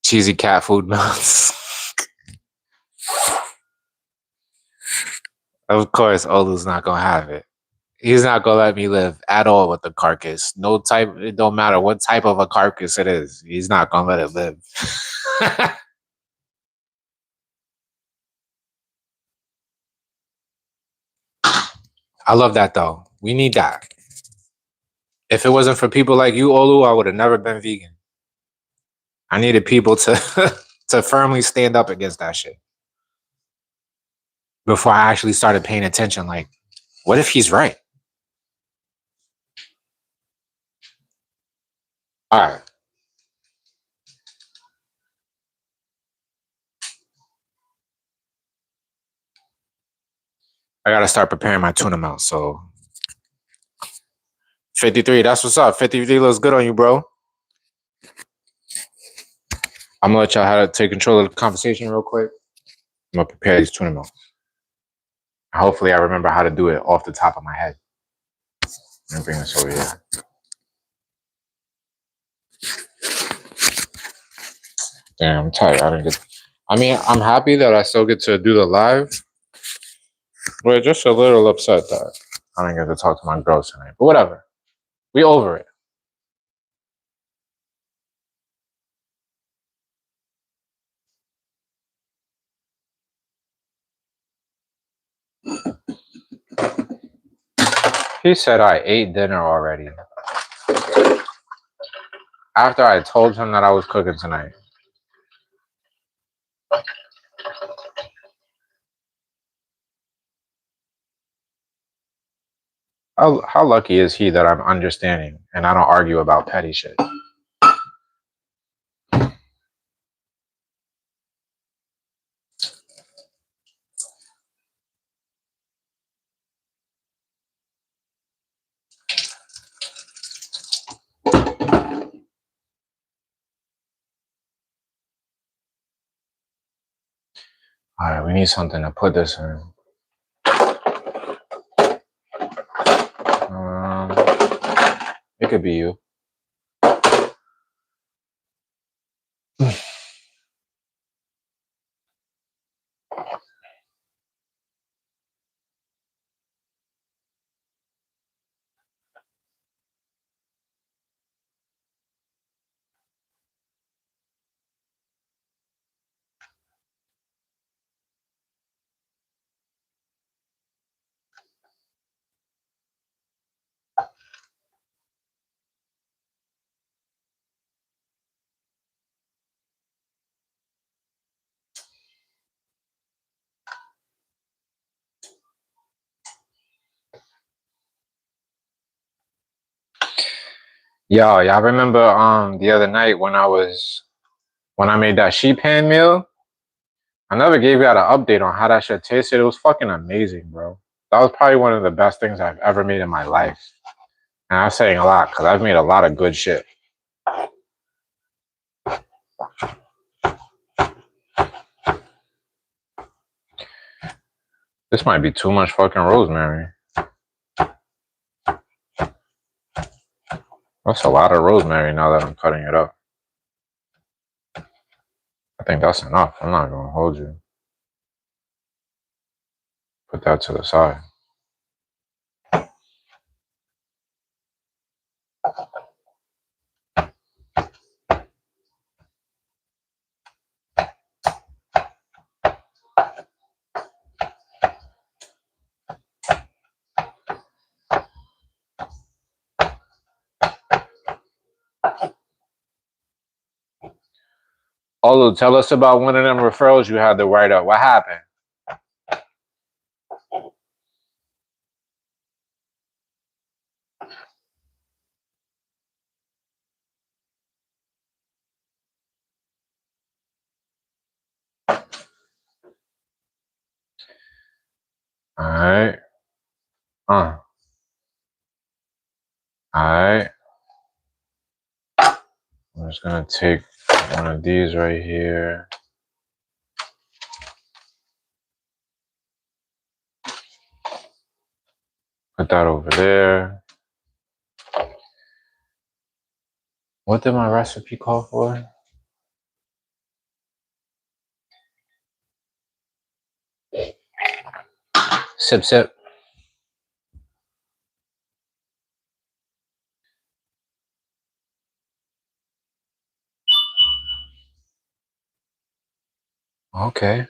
Cheesy cat food melts. Of course, Olu's not gonna have it. He's not gonna let me live at all with the carcass. No type. It don't matter what type of a carcass it is. He's not gonna let it live. I love that though. We need that. If it wasn't for people like you, Olu, I would have never been vegan. I needed people to to firmly stand up against that shit before I actually started paying attention. Like, what if he's right? All right. I gotta start preparing my tuna melt. So 53, that's what's up. 53 looks good on you, bro. I'm gonna let y'all how to take control of the conversation real quick. I'm gonna prepare these tuna melts. Hopefully, I remember how to do it off the top of my head. Let me bring this over here. Damn, I'm tired. I didn't get. I mean, I'm happy that I still get to do the live. But just a little upset that I didn't get to talk to my girls tonight. But whatever. We over it. He said I ate dinner already. After I told him that I was cooking tonight. How lucky is he that I'm understanding and I don't argue about petty shit? All right, we need something to put this in. It could be you. Yo, y'all remember the other night when I made that sheep pan meal? I never gave y'all an update on how that shit tasted. It was fucking amazing, bro. That was probably one of the best things I've ever made in my life. And I'm saying a lot because I've made a lot of good shit. This might be too much fucking rosemary. That's a lot of rosemary now that I'm cutting it up. I think that's enough. I'm not gonna hold you. Put that to the side. Olu, tell us about one of them referrals you had to write up. What happened? Alright. Alright. I'm just gonna take one of these right here. Put that over there. What did my recipe call for? Sip, sip. Okay.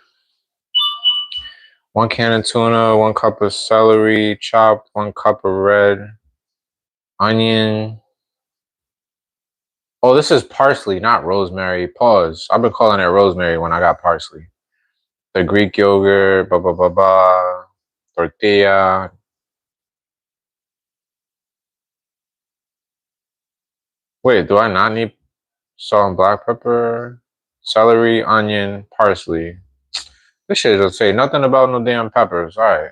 1 can of tuna, 1 cup of celery, chopped, 1 cup of red onion. Oh, this is parsley, not rosemary. Pause. I've been calling it rosemary when I got parsley. The Greek yogurt, blah, blah, blah, blah. Tortilla. Wait, do I not need salt and black pepper? Celery, onion, parsley. This shit doesn't say nothing about no damn peppers. All right.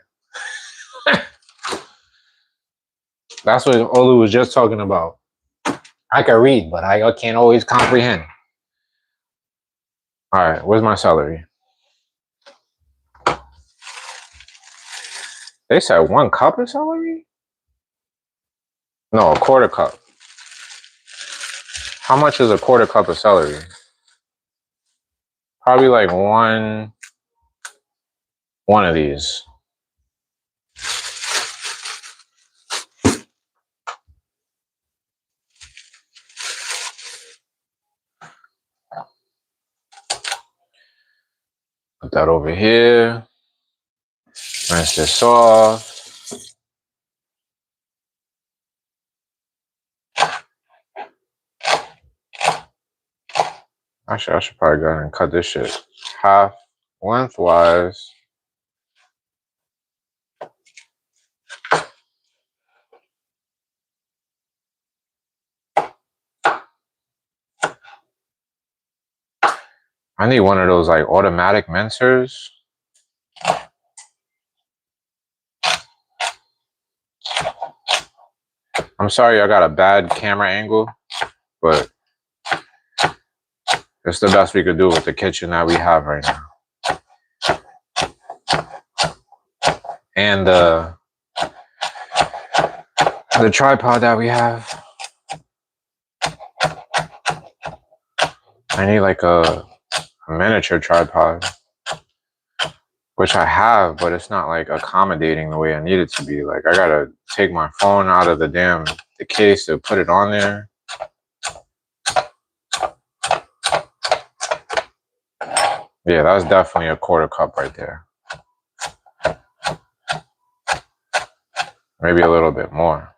That's what Olu was just talking about. I can read, but I can't always comprehend. All right, where's my celery? They said 1 cup of celery? No, a 1/4 cup. How much is a 1/4 cup of celery? Probably like one of these. Put that over here. Rinse this off. Actually, I should probably go ahead and cut this shit half lengthwise. I need one of those like automatic mincers. I'm sorry I got a bad camera angle, but it's the best we could do with the kitchen that we have right now. and the tripod that we have. I need like a miniature tripod, which I have, but it's not like accommodating the way I need it to be. Like I gotta take my phone out of the case to put it on there. Yeah, that's definitely a quarter cup right there. Maybe a little bit more.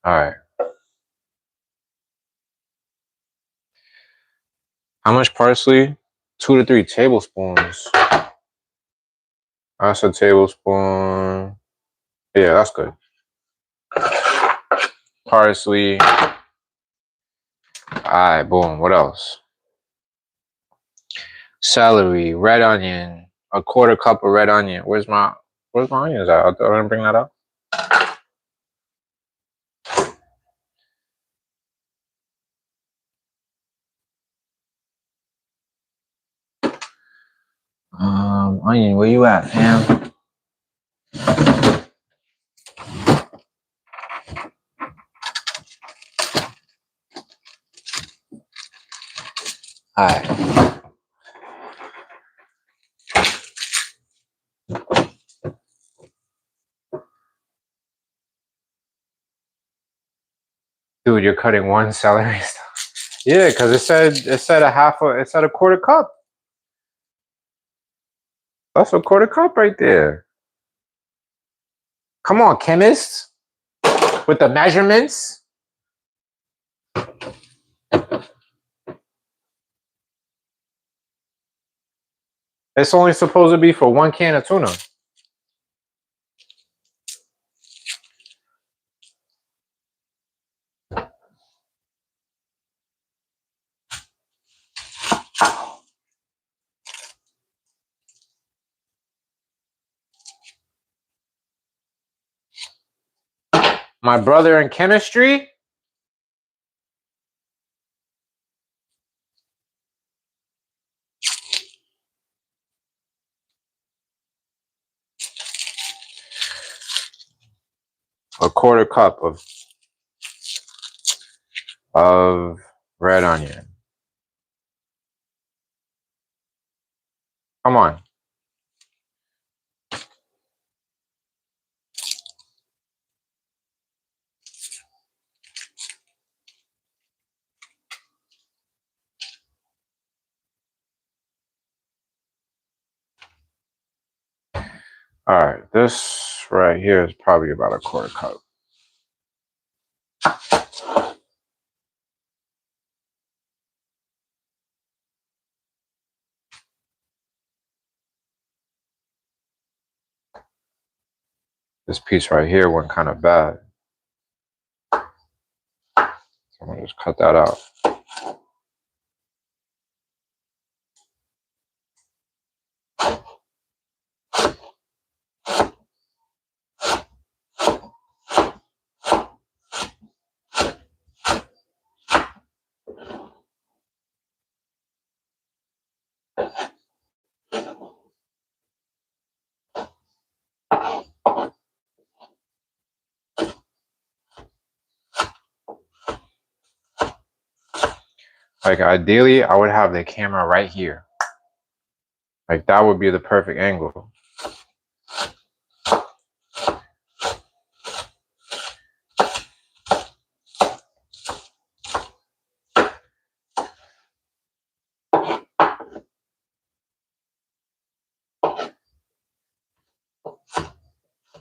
All right. How much parsley? 2 to 3 tablespoons. That's a tablespoon. Yeah, that's good. Parsley. All right, boom. What else? Celery, red onion, a quarter cup of red onion. Where's my onions at? I didn't bring that up. Onion, where you at, fam? Alright. Dude, you're cutting one celery stuff. Yeah, because it said a quarter cup. That's a quarter cup right there. Come on, chemist. With the measurements. It's only supposed to be for 1 can of tuna. My brother in chemistry? A quarter cup of red onion. Come on. All right, this right here is probably about a quarter cup. This piece right here went kind of bad. So I'm gonna just cut that out. Like ideally, I would have the camera right here. Like that would be the perfect angle.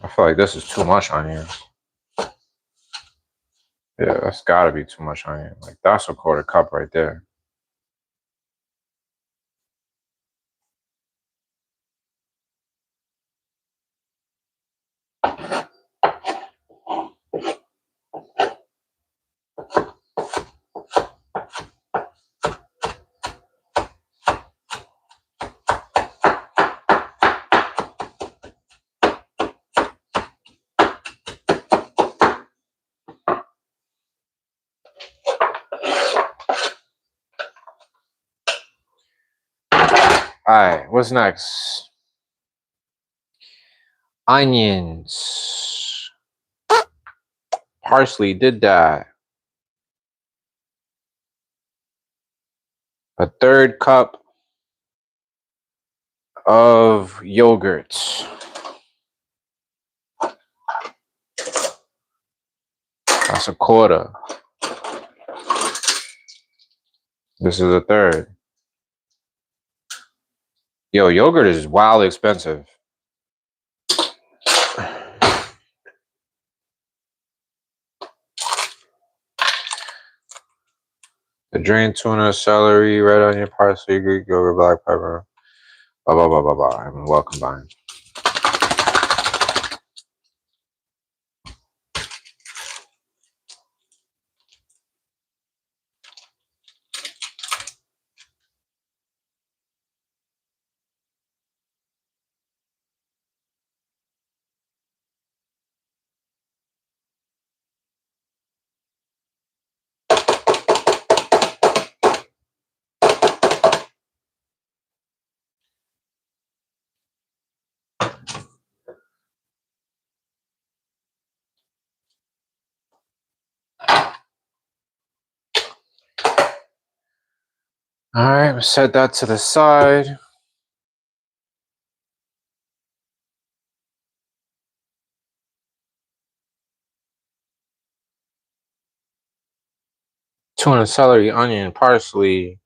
I feel like this is too much onion. Yeah, that's gotta be too much onion. Like that's a quarter cup right there. Alright, what's next? Onions. Parsley did that. A third cup of yogurt. That's a quarter. This is a third. Yo, yogurt is wildly expensive. The drained tuna, celery, red onion, parsley, Greek yogurt, black pepper, blah, blah, blah, blah, blah. And well combined. All right, set that to the side. Tuna, celery, onion, parsley,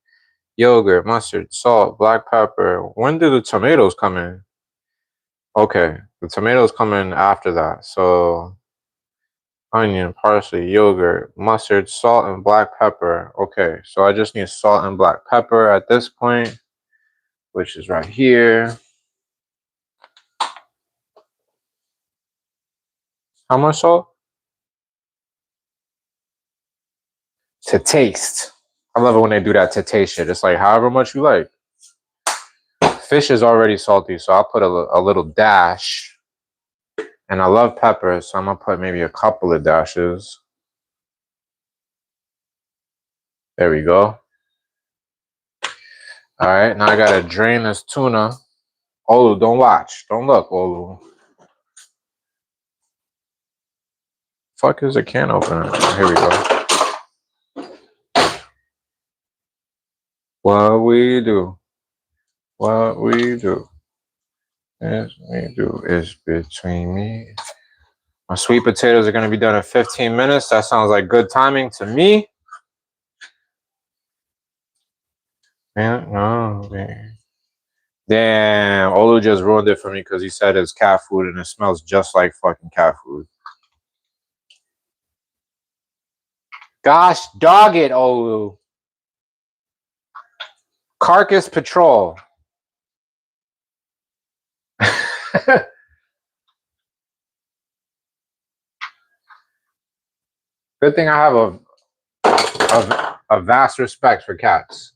yogurt, mustard, salt, black pepper. When do the tomatoes come in? Okay, the tomatoes come in after that. So onion, parsley, yogurt, mustard, salt, and black pepper. Okay, so I just need salt and black pepper at this point, which is right here. How much salt? To taste. I love it when they do that to taste shit. It's like however much you like. Fish is already salty, so I'll put a little dash. And I love pepper, so I'm going to put maybe a couple of dashes. There we go. All right, now I got to drain this tuna. Olu, don't watch. Don't look, Olu. Fuck is a can opener? Here we go. What we do. What we do. Yes, we do is between me. My sweet potatoes are going to be done in 15 minutes. That sounds like good timing to me. Man, no, man. Damn, Olu just ruined it for me because he said it's cat food and it smells just like fucking cat food. Gosh, dog it, Olu. Carcass Patrol. Good thing I have a vast respect for cats.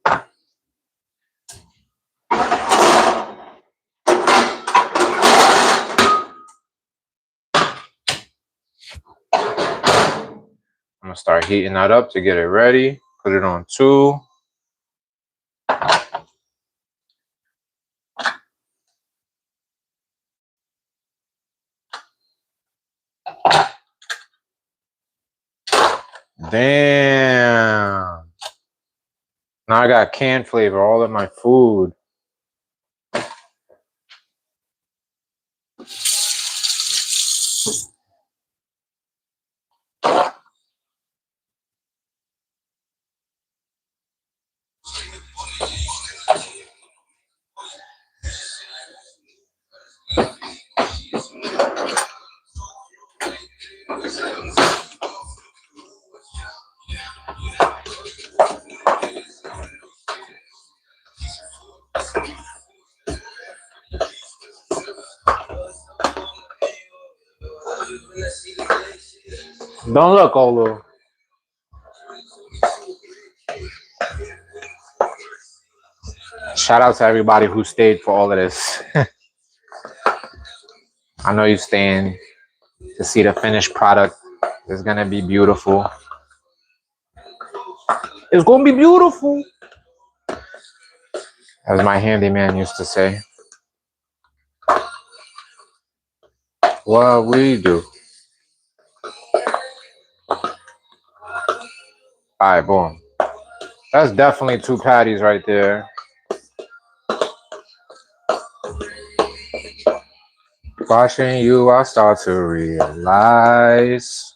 I'm gonna start heating that up to get it ready. Put it on 2. Damn. Now I got canned flavor all in my food. Don't look, Olu. Shout out to everybody who stayed for all of this. I know you're staying to see the finished product. It's gonna be beautiful. It's gonna be beautiful. as my handyman used to say. What we do. Alright, boom. That's definitely 2 patties right there. Watching you, I start to realize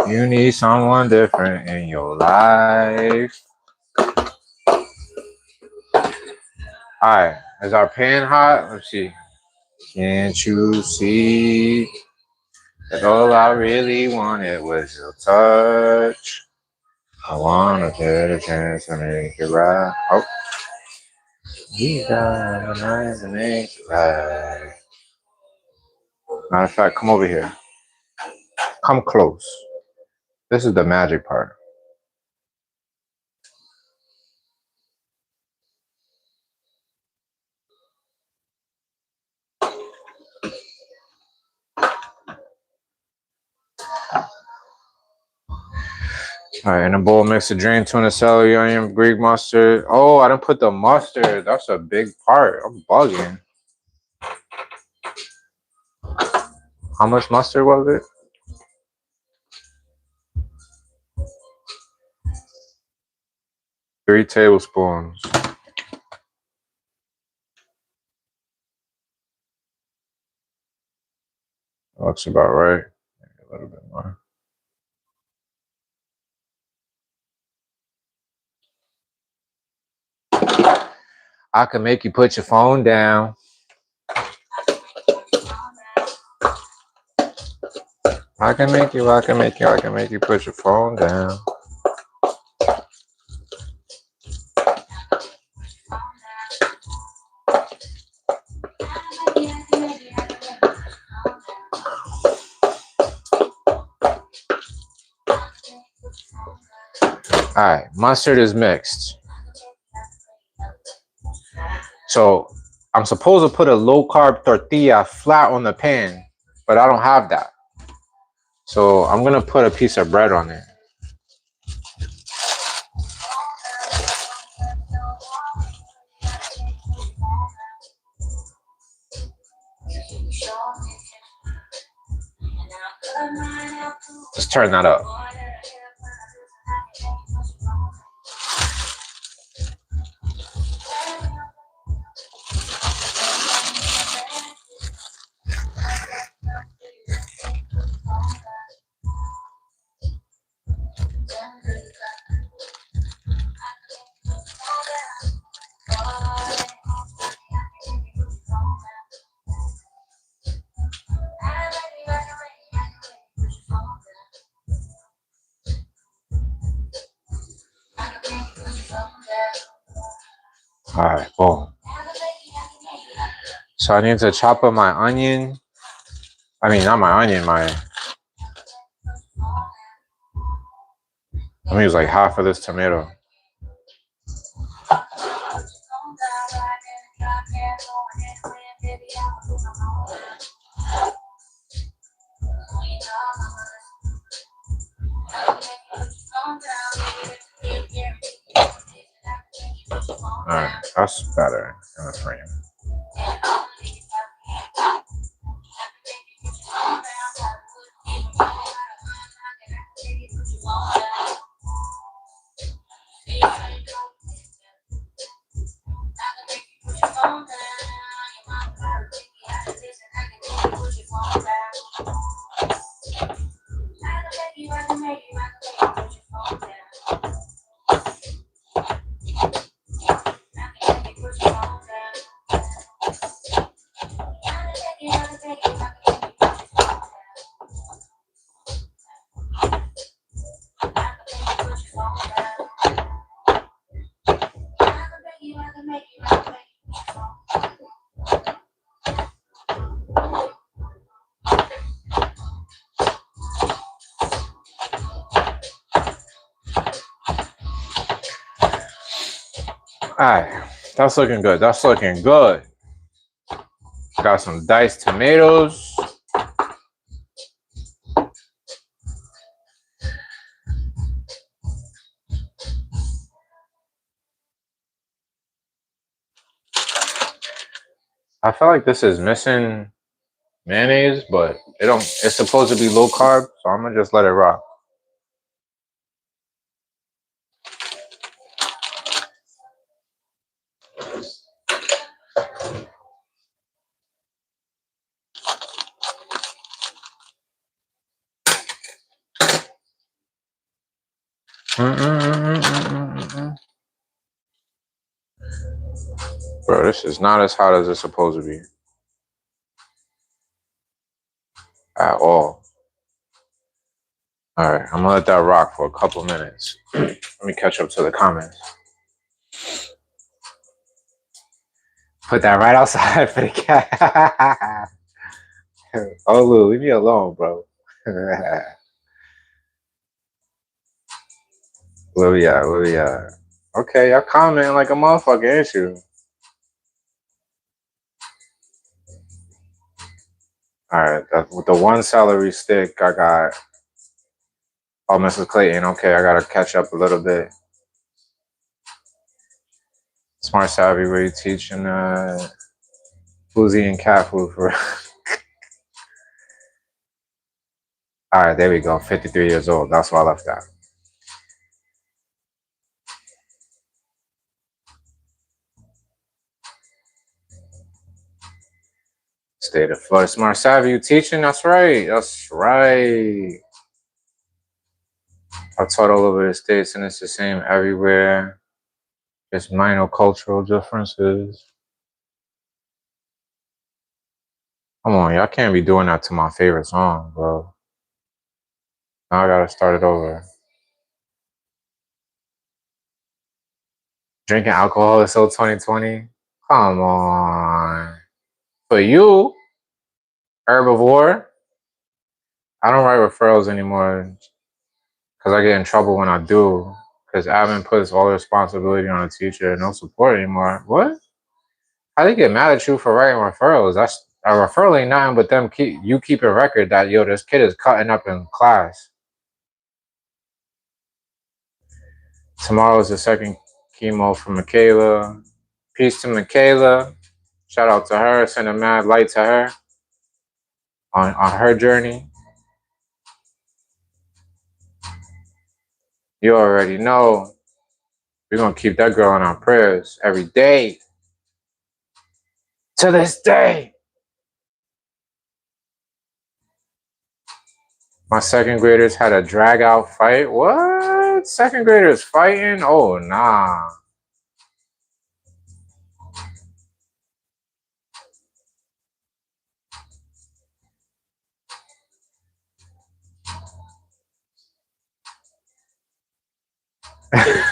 you need someone different in your life. Alright, is our pan hot? Let's see. Can't you see that all I really wanted was your touch? I wanna get a chance to make it right. Oh, you got a nice to make it right. Matter of fact, come over here. Come close. This is the magic part. All right, in a bowl, mix the drained tuna, celery, onion, Greek mustard. Oh, I didn't put the mustard. That's a big part. I'm bugging. How much mustard was it? 3 tablespoons. Looks about right. Maybe a little bit more. I can make you put your phone down. I can make you put your phone down. All right, mustard is mixed. So I'm supposed to put a low carb tortilla flat on the pan, but I don't have that. So I'm gonna put a piece of bread on it. Let's turn that up. All right, boom. So I need to chop up my onion. I mean, not my onion, I'm gonna use like half of this tomato. Alright, that's better in the frame. Alright, that's looking good. That's looking good. Got some diced tomatoes. I feel like this is missing mayonnaise, but it don't. It's supposed to be low carb, so I'm gonna just let it rock. Mm-mm-mm-mm-mm-mm. Bro, this is not as hot as it's supposed to be at all. All right, I'm gonna let that rock for a couple minutes. Let me catch up to the comments. Put that right outside for the cat. Oh, Lou, leave me alone, bro. Louis. Okay, y'all commenting like a motherfucker, ain't you? All right, with the one celery stick, I got. Oh, Mrs. Clayton. Okay, I gotta catch up a little bit. Smart Savvy, where you teaching who's eating cat food for? All right, there we go. 53 years old. That's why I left that. State of Florida. Smart Savvy, you teaching? That's right. That's right. I taught all over the states, and it's the same everywhere. Just minor cultural differences. Come on, y'all can't be doing that to my favorite song, bro. Now I gotta start it over. Drinking alcohol is so 2020. Come on. For you, herbivore, I don't write referrals anymore because I get in trouble when I do. Because admin puts all the responsibility on the teacher, no support anymore. What? How they get mad at you for writing referrals? That's a referral ain't nothing but them keep a record that yo, this kid is cutting up in class. Tomorrow is the second chemo for Michaela. Peace to Michaela. Shout out to her. Send a mad light to her on her journey. You already know. We're gonna keep that girl in our prayers every day. To this day. My second graders had a drag out fight. What? Second graders fighting? Oh nah.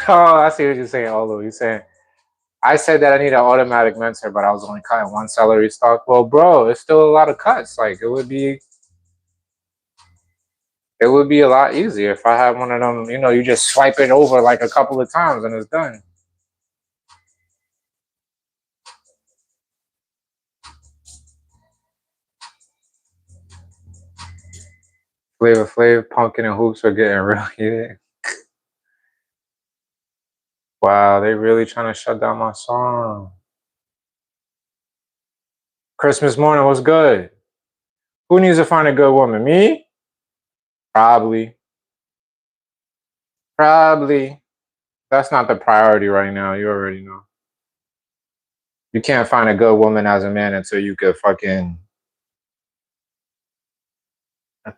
Oh, I see what you're saying, Olo. You're saying I said that I need an automatic mentor, but I was only cutting one celery stalk. Well, bro, it's still a lot of cuts. Like it would be a lot easier if I had one of them, you just swipe it over like a couple of times and it's done. Flavor Flav, Pumpkin, and Hoops are getting real heated. Wow, they really trying to shut down my song. Christmas morning was good. Who needs to find a good woman? Me? Probably. Probably. That's not the priority right now. You already know. You can't find a good woman as a man until you could fucking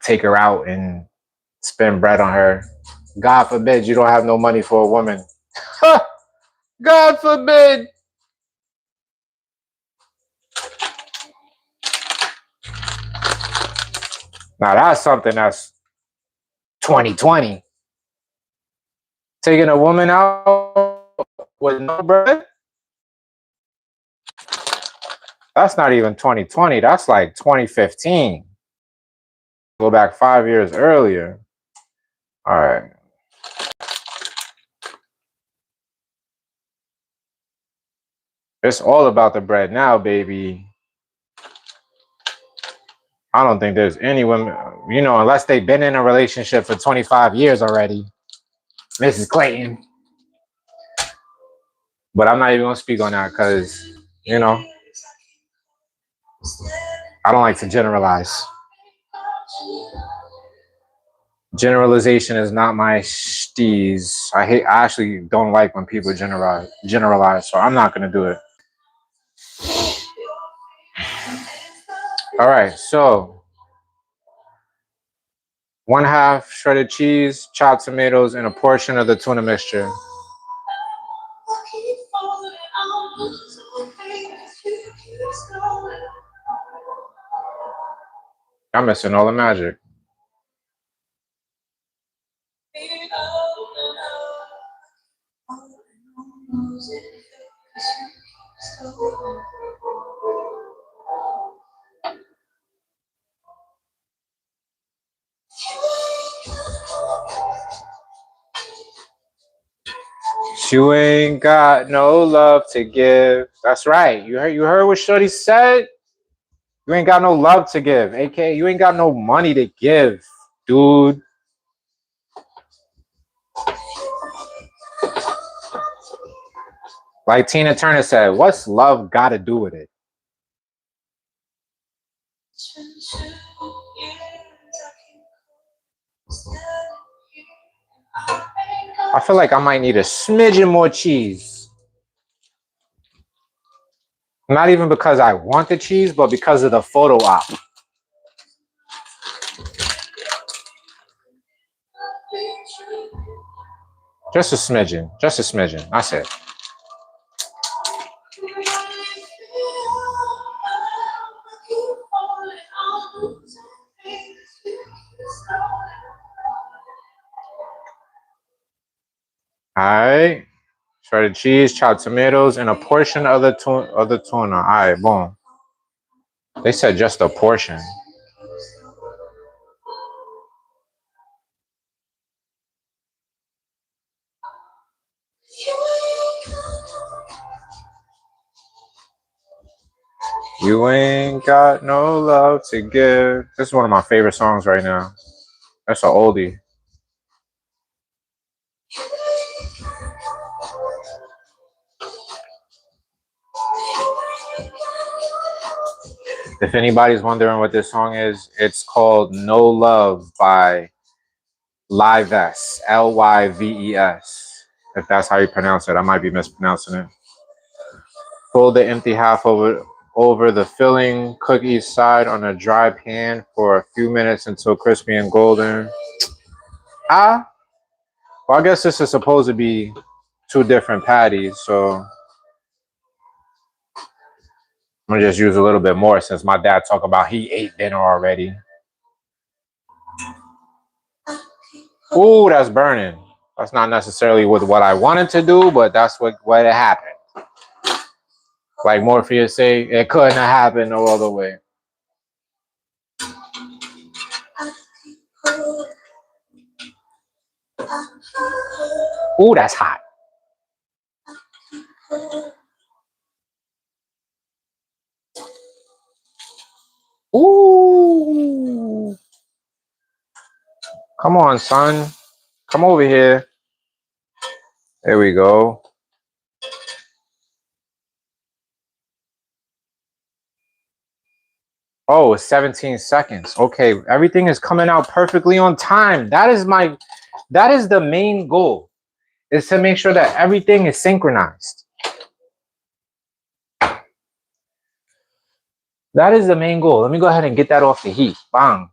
take her out and spend bread on her. God forbid you don't have no money for a woman. God forbid. Now that's something that's 2020. Taking a woman out with no bread? That's not even 2020. That's like 2015. Go back 5 years earlier. All right. It's all about the bread now, baby. I don't think there's any women, unless they've been in a relationship for 25 years already. Mrs. Clayton. But I'm not even going to speak on that because, you know, I don't like to generalize. Generalization is not my steez. I actually don't like when people generalize, so I'm not gonna do it. All right, so 1/2 shredded cheese, chopped tomatoes, and a portion of the tuna mixture. I'm missing all the magic. You ain't got no love to give. That's right. You heard what Shorty said? You ain't got no love to give. AK, you ain't got no money to give, dude. Like Tina Turner said, what's love got to do with it? I feel like I might need a smidgen more cheese. Not even because I want the cheese, but because of the photo op. Just a smidgen. Just a smidgen. That's it. All right. Shredded cheese, chopped tomatoes, and a portion of the tuna. All right, boom. They said just a portion. You ain't got no love to give. This is one of my favorite songs right now. That's an oldie. If anybody's wondering what this song is, it's called No Love by Lyves. Lyves. If that's how you pronounce it. I might be mispronouncing it. Fold the empty half over the filling. Cook each side on a dry pan for a few minutes until crispy and golden. Well, I guess this is supposed to be 2 different patties, so I'm gonna just use a little bit more since my dad talked about he ate dinner already. Ooh, that's burning. That's not necessarily what I wanted to do, but that's what it happened. Like Morpheus say, it couldn't have happened no other way. Ooh, that's hot. Ooh. Come on, son. Come over here. There we go. Oh, it's 17 seconds. Okay, everything is coming out perfectly on time. That is the main goal, is to make sure that everything is synchronized. That is the main goal. Let me go ahead and get that off the heat. Bang.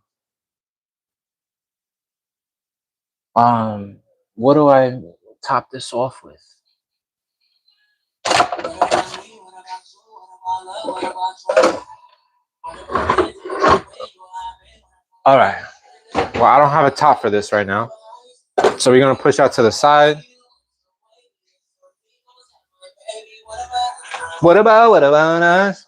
What do I top this off with? All right. Well, I don't have a top for this right now. So we're going to push out to the side. What about us?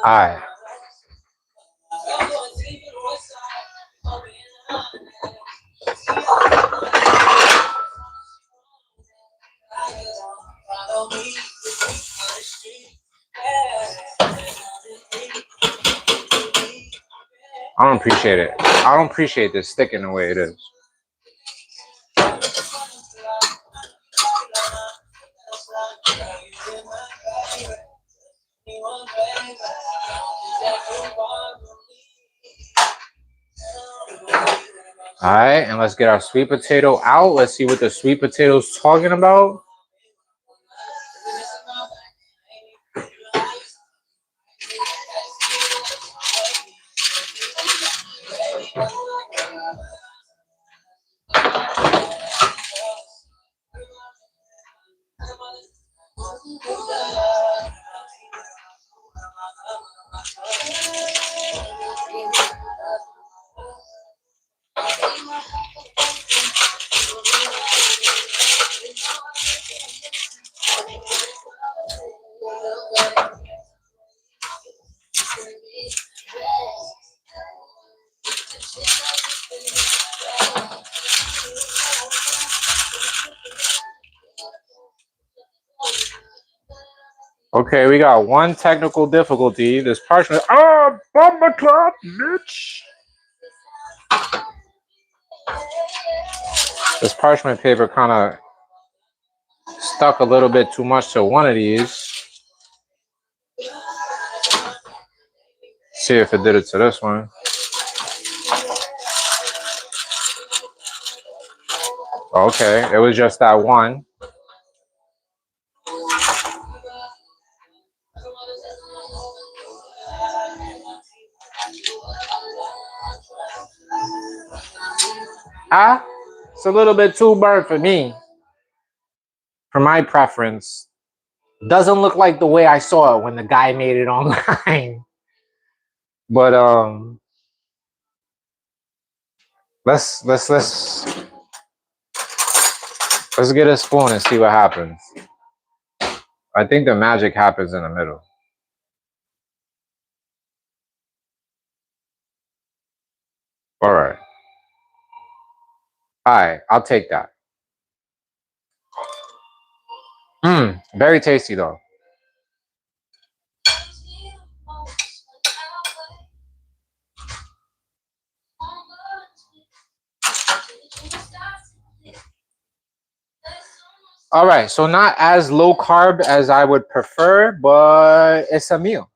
All right. I don't appreciate it. I don't appreciate this sticking the way it is. All right, and let's get our sweet potato out. Let's see what the sweet potato's talking about. Okay, we got one technical difficulty. This parchment. Oh, bumper clock, bitch. This parchment paper kind of stuck a little bit too much to one of these. See if it did it to this one. Okay, it was just that one. It's a little bit too burnt for me. For my preference. Doesn't look like the way I saw it when the guy made it online. But let's get a spoon and see what happens. I think the magic happens in the middle. All right. All right, I'll take that. Very tasty though. All right, so not as low carb as I would prefer, but it's a meal.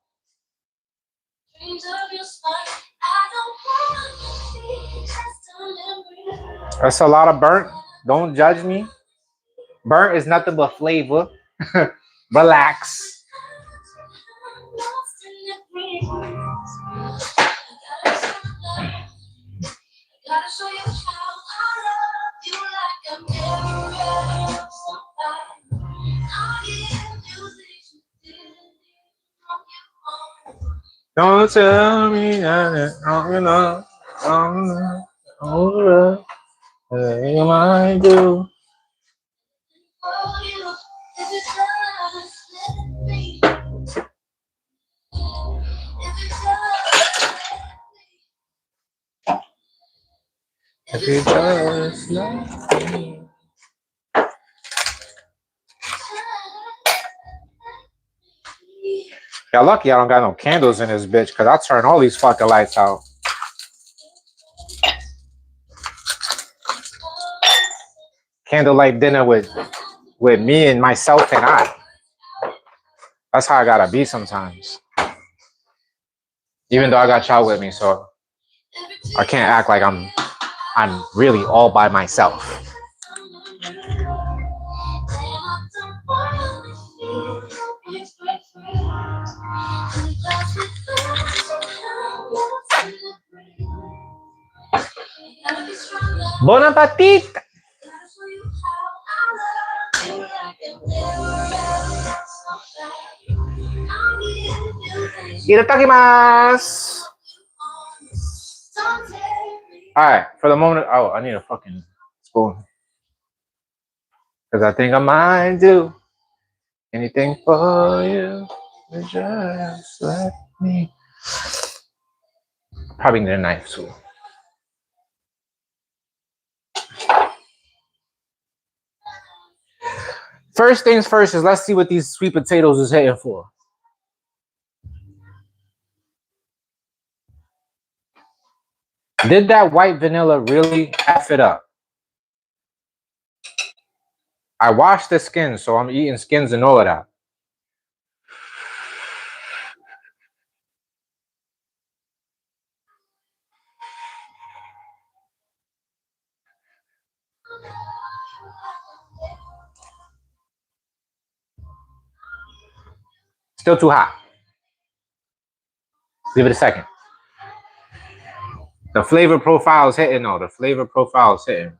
That's a lot of burnt. Don't judge me. Burnt is nothing but flavor. Relax. Don't tell me that I'm not. You might do. If you just love me. Y'all lucky I don't got no candles in this bitch, because I'll turn all these fucking lights out. Candlelight dinner with me and myself and I. That's how I gotta be sometimes. Even though I got y'all with me, so I can't act like I'm really all by myself. Bon appetit! Itadakimasu! Alright, for the moment. Oh, I need a fucking spoon. Because I think I might do anything for you. Just let me. Probably need a knife too. First things first is let's see what these sweet potatoes is hitting for. Did that white vanilla really F it up? I washed the skins, so I'm eating skins and all of that. Still too hot. Give it a second. The flavor profile is hitting though. The flavor profile is hitting.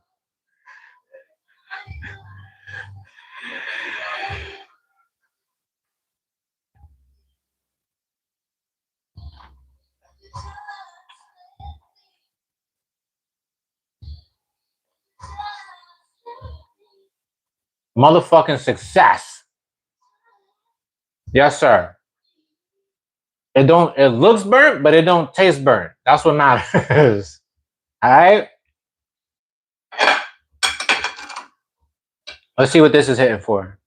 Motherfucking success. Yes, sir. It looks burnt, but it don't taste burnt. That's what matters. All right. Let's see what this is hitting for.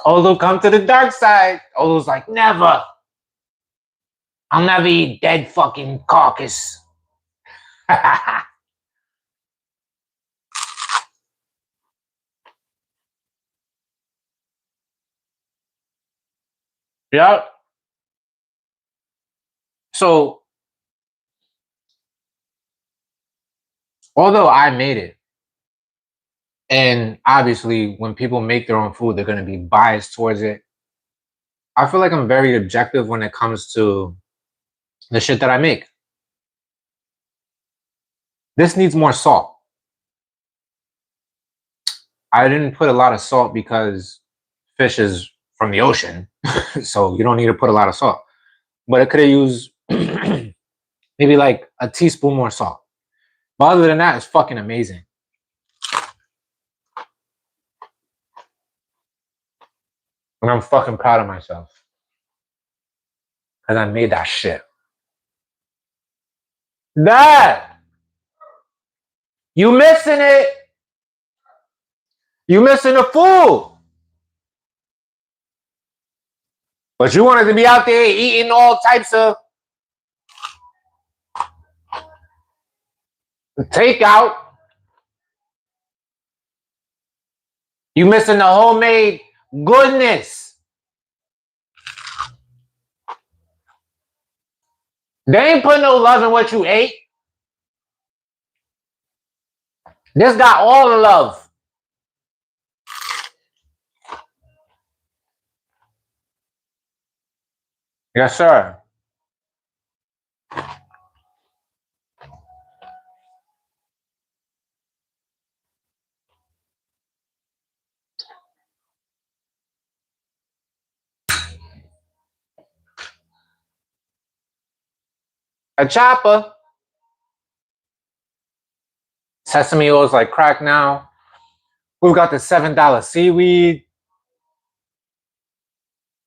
Olu, come to the dark side. Olu's like, never. I'll never eat dead fucking carcass. Yep. So, although I made it, and obviously when people make their own food, they're going to be biased towards it. I feel like I'm very objective when it comes to the shit that I make. This needs more salt. I didn't put a lot of salt because fish is from the ocean, so you don't need to put a lot of salt. But I could have used maybe like a teaspoon more salt. But other than that, it's fucking amazing. And I'm fucking proud of myself. Because I made that shit. Dad! You missing it? You missing the food? But you wanted to be out there eating all types of takeout. You missing the homemade goodness. They ain't put no love in what you ate. This got all the love. Yes, sir. A chopper. Sesame oil's like crack now. We've got the $7 seaweed.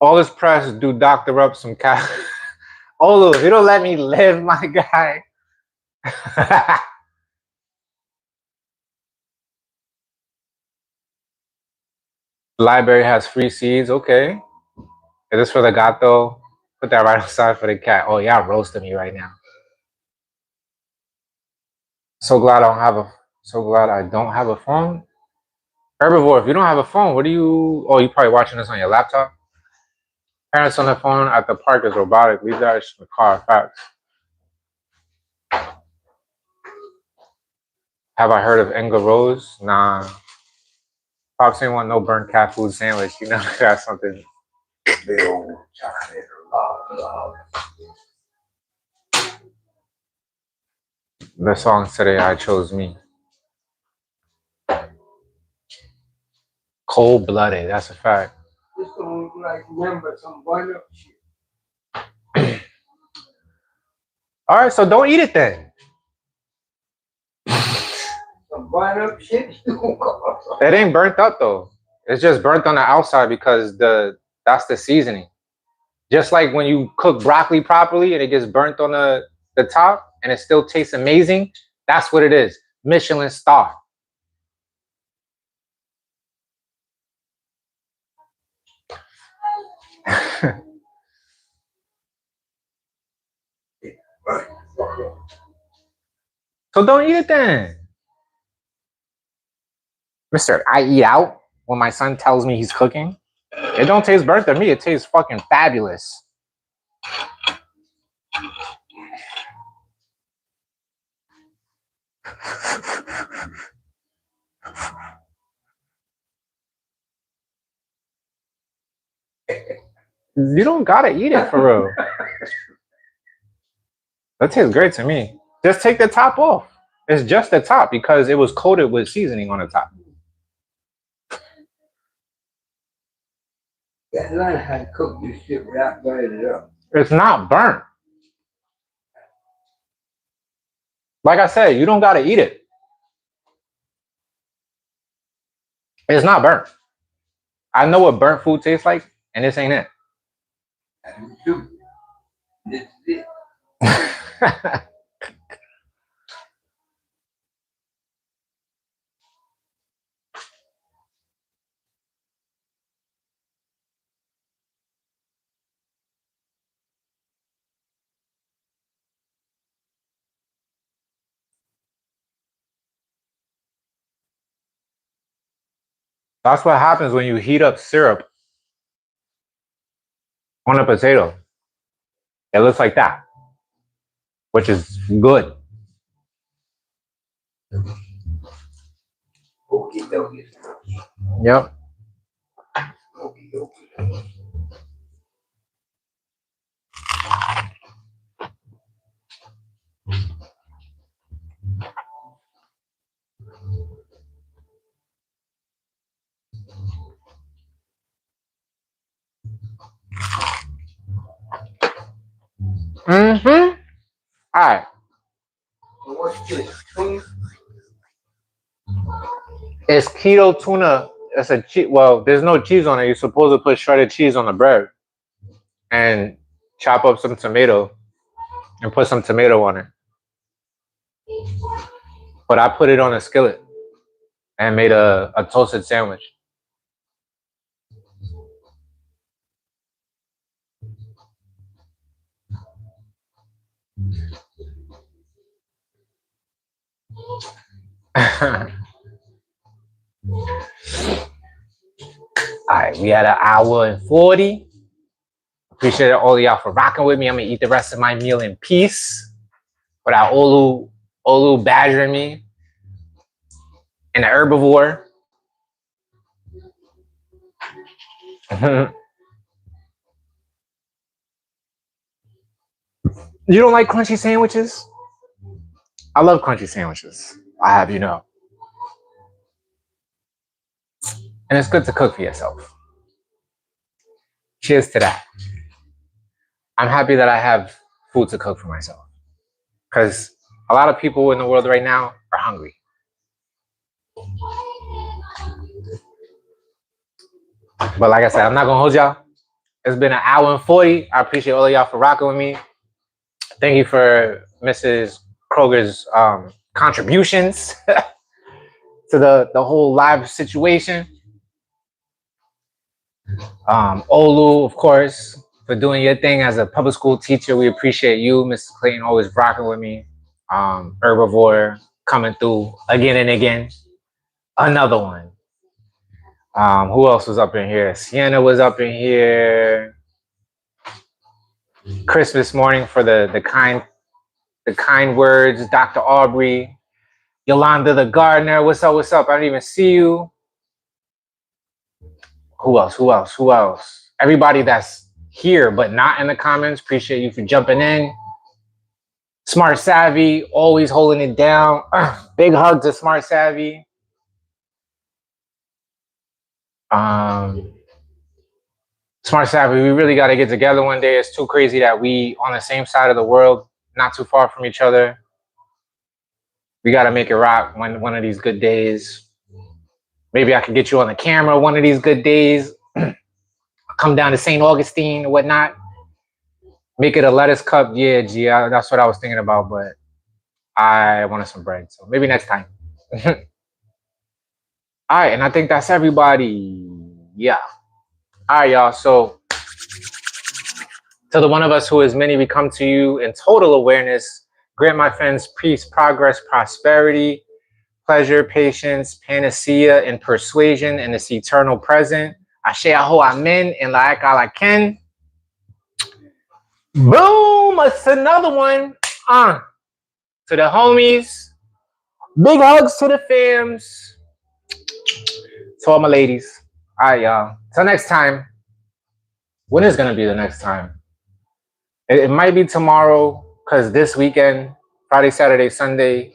All this press do doctor up some cat. Oh, if you don't let me live, my guy. Library has free seeds. Okay. Is this for the gato? Put that right outside for the cat. Oh, y'all roasting me right now. So glad I don't have a phone. Herbivore, if you don't have a phone, what do you... Oh, you probably watching this on your laptop? Parents on the phone at the park is robotic. Leave that in the car. Facts. Have I heard of Enga Rose? Nah. Pops ain't want no burnt cat food sandwich. You know, that's something. The song today, I chose me. Cold-blooded, that's a fact. Just don't like remember some bun up shit. All right, so don't eat it then. It ain't burnt up though. It's just burnt on the outside because that's the seasoning. Just like when you cook broccoli properly and it gets burnt on the top and it still tastes amazing, that's what it is. Michelin star. So don't eat it then. Mister, I eat out when my son tells me he's cooking. It don't taste burnt to me. It tastes fucking fabulous. You don't gotta eat it for real. That tastes great to me. Just take the top off. It's just the top because it was coated with seasoning on the top. Learn how to cook this shit without burning it up. It's not burnt. Like I said, you don't gotta eat it. It's not burnt. I know what burnt food tastes like, and this ain't it. This is it. That's what happens when you heat up syrup on a potato. It looks like that, which is good. Yep. Mm-hmm. All right. What's this? Tuna? It's keto tuna. It's a cheese. Well, there's no cheese on it. You're supposed to put shredded cheese on the bread and chop up some tomato and put some tomato on it. But I put it on a skillet and made a toasted sandwich. All right, we had an hour and 40. Appreciate all of y'all for rocking with me. I'm gonna eat the rest of my meal in peace without Olu badgering me and the herbivore. You don't like crunchy sandwiches? I love crunchy sandwiches. I have you know. And it's good to cook for yourself. Cheers to that. I'm happy that I have food to cook for myself. Because a lot of people in the world right now are hungry. But like I said, I'm not gonna hold y'all. It's been an hour and 40. I appreciate all of y'all for rocking with me. Thank you for Mrs. Kroger's contributions to the whole live situation. Olu, of course, for doing your thing as a public school teacher. We appreciate you, Mrs. Clayton, always rocking with me. Herbivore coming through again and again. Another one. Who else was up in here? Sienna was up in here. Christmas morning for the kind words. Dr. Aubrey, Yolanda the gardener. What's up? What's up? I didn't even see you. Who else? Who else? Who else? Everybody that's here but not in the comments. Appreciate you for jumping in. Smart Savvy, always holding it down. Big hug to Smart Savvy. Smart Savvy, we really got to get together one day. It's too crazy that we on the same side of the world, not too far from each other. We gotta make it rock one of these good days. Maybe I can get you on the camera one of these good days. Come down to St. Augustine or whatnot. Make it a lettuce cup. Yeah, G, that's what I was thinking about, but I wanted some bread. So maybe next time. All right, and I think that's everybody. Yeah. All right, y'all. So to the one of us who is many, we come to you in total awareness. Grant my friends peace, progress, prosperity, pleasure, patience, panacea, and persuasion in this eternal present. Ashe aho amen and la'ak ala ken. Boom! It's another one. To the homies. Big hugs to the fams. To all my ladies. All right, y'all. Till next time. When is going to be the next time? It might be tomorrow because this weekend, Friday, Saturday, Sunday,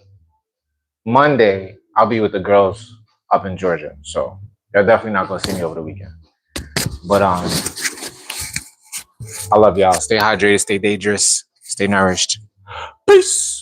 Monday, I'll be with the girls up in Georgia. So they're definitely not going to see me over the weekend. But I love y'all. Stay hydrated, stay dangerous, stay nourished. Peace.